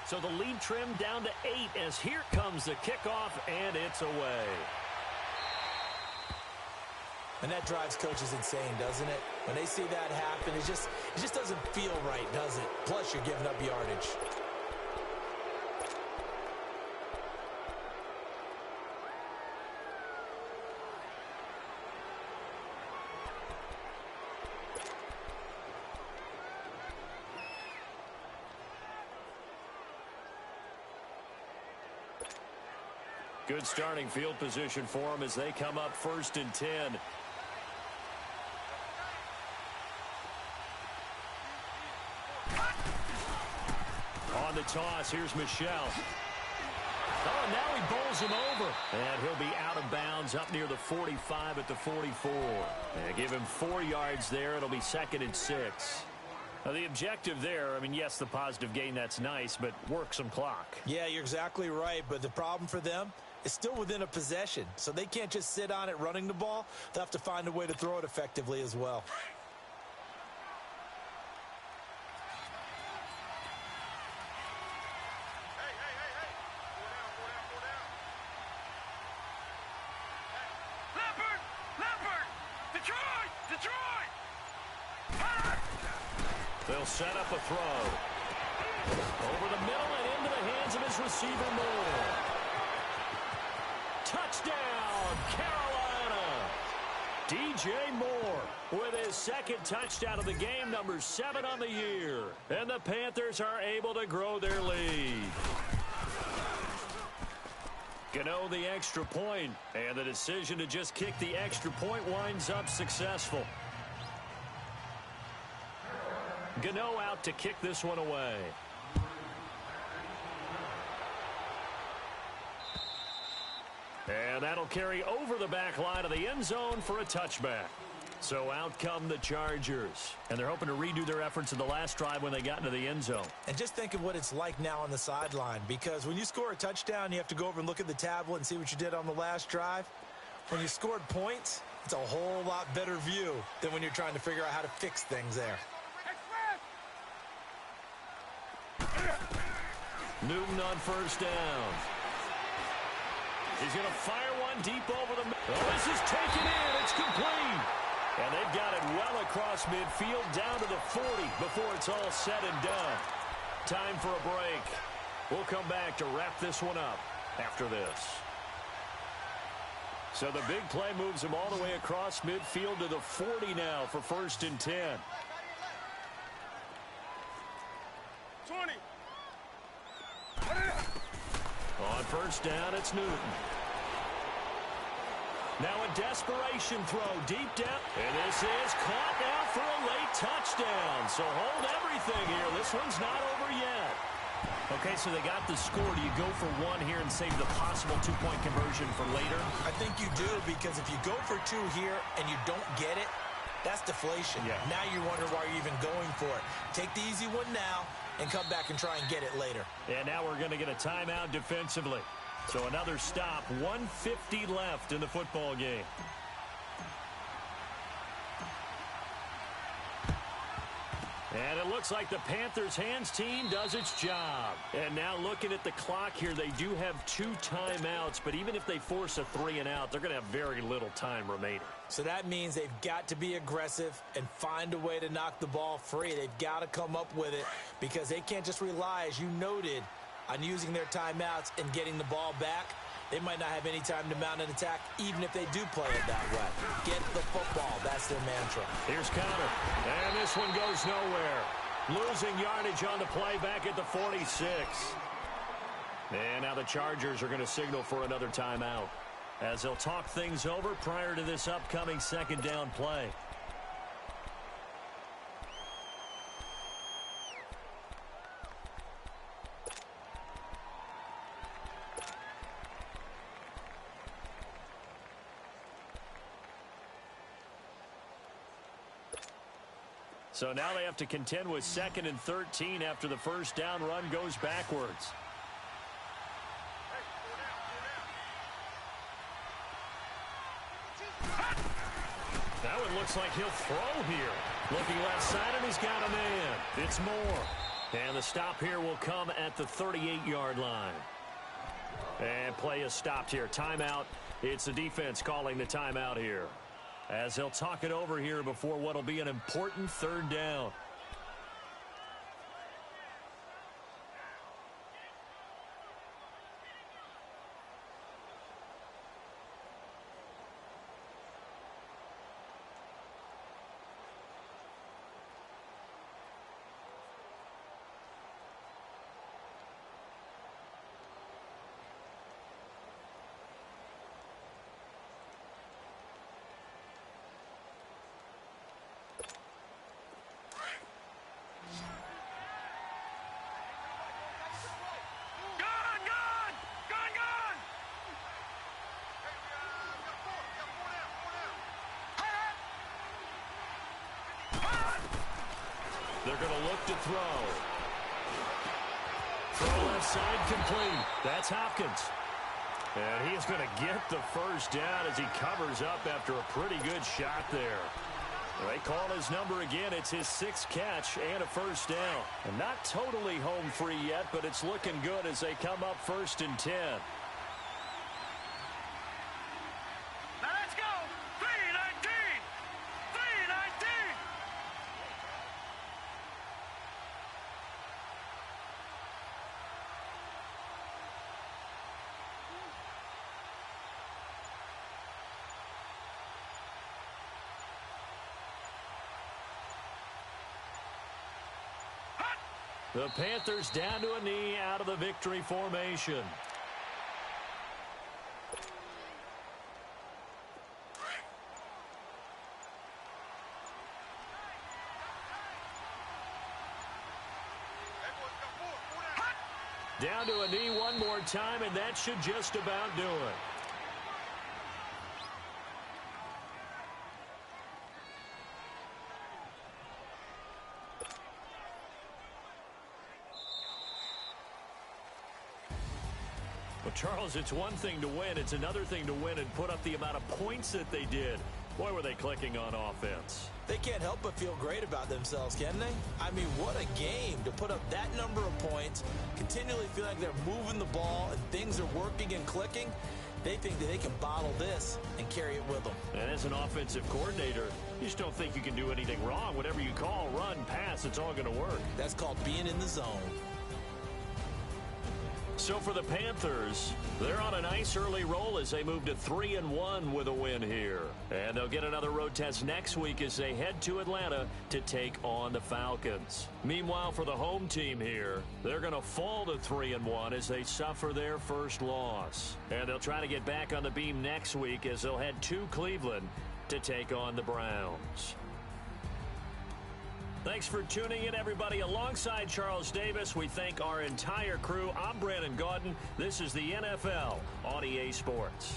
So the lead trimmed down to 8 as here comes the kickoff, and it's away. And that drives coaches insane, doesn't it? When they see that happen, it just doesn't feel right, does it? Plus, you're giving up yardage. Good starting field position for them as they come up 1st and 10. On the toss, here's Michelle. Oh, now he bowls him over. And he'll be out of bounds up near the 45 at the 44. And give him 4 yards there. It'll be 2nd and 6. Now, the objective there, I mean, yes, the positive gain, that's nice, but work some clock. Yeah, you're exactly right, but the problem for them is still within a possession, so they can't just sit on it running the ball. They'll have to find a way to throw it effectively as well. They'll set up a throw. Over the middle and into the hands of his receiver, Moore. Touchdown, Carolina. DJ Moore with his 2nd touchdown of the game, number 7 on the year. And the Panthers are able to grow their lead. Gano the extra point, and the decision to just kick the extra point winds up successful. Gano out to kick this one away. And that'll carry over the back line of the end zone for a touchback. So out come the Chargers. And they're hoping to redo their efforts in the last drive when they got into the end zone. And just think of what it's like now on the sideline, because when you score a touchdown, you have to go over and look at the tablet and see what you did on the last drive. When you scored points, it's a whole lot better view than when you're trying to figure out how to fix things there. Newton on first down. He's going to fire one deep over the middle. Oh, this is taken in. It's complete. And they've got it well across midfield down to the 40 before it's all said and done. Time for a break. We'll come back to wrap this one up after this. So the big play moves him all the way across midfield to the 40 now for 1st and 10. 20. On first down, it's Newton. Now a desperation throw deep down. And this is caught now for a late touchdown. So hold everything here. This one's not over yet. Okay, so they got the score. Do you go for one here and save the possible 2-point conversion for later? I think you do, because if you go for 2 here and you don't get it, that's deflation. Yeah. Now you wonder why you're even going for it. Take the easy one now and come back and try and get it later. And now we're going to get a timeout defensively. So another stop, 1:50 left in the football game. And it looks like the Panthers' hands team does its job. And now looking at the clock here, they do have 2 timeouts, but even if they force a 3-and-out, they're going to have very little time remaining. So that means they've got to be aggressive and find a way to knock the ball free. They've got to come up with it, because they can't just rely, as you noted, on using their timeouts and getting the ball back. They might not have any time to mount an attack, even if they do play it that way. Get the football. That's their mantra. Here's Connor. And this one goes nowhere. Losing yardage on the play back at the 46. And now the Chargers are going to signal for another timeout, as they'll talk things over prior to this upcoming 2nd down play. So now they have to contend with 2nd and 13 after the first down run goes backwards. Now it looks like he'll throw here. Looking left side, and he's got a man. It's Moore. And the stop here will come at the 38-yard line. And play is stopped here. Timeout. It's the defense calling the timeout here, as they'll talk it over here before what will be an important 3rd down. They're going to look to throw. Throw left side complete. That's Hopkins. And he is going to get the first down as he covers up after a pretty good shot there. They call his number again. It's his 6th catch and a first down. And not totally home free yet, but it's looking good as they come up 1st and 10. Now let's go. 319. 319. The Panthers down to a knee out of the victory formation. Down to a knee one more time, and that should just about do it. Well, Charles, it's one thing to win. It's another thing to win and put up the amount of points that they did. Boy, were they clicking on offense. They can't help but feel great about themselves, can they? I mean, what a game to put up that number of points, continually feel like they're moving the ball and things are working and clicking. They think that they can bottle this and carry it with them. And as an offensive coordinator, you just don't think you can do anything wrong. Whatever you call, run, pass, it's all going to work. That's called being in the zone. So for the Panthers, they're on a nice early roll as they move to 3-1 with a win here. And they'll get another road test next week as they head to Atlanta to take on the Falcons. Meanwhile, for the home team here, they're going to fall to 3-1 as they suffer their first loss. And they'll try to get back on the beam next week as they'll head to Cleveland to take on the Browns. Thanks for tuning in, everybody. Alongside Charles Davis, we thank our entire crew. I'm Brandon Gaudin. This is the NFL on EA Sports.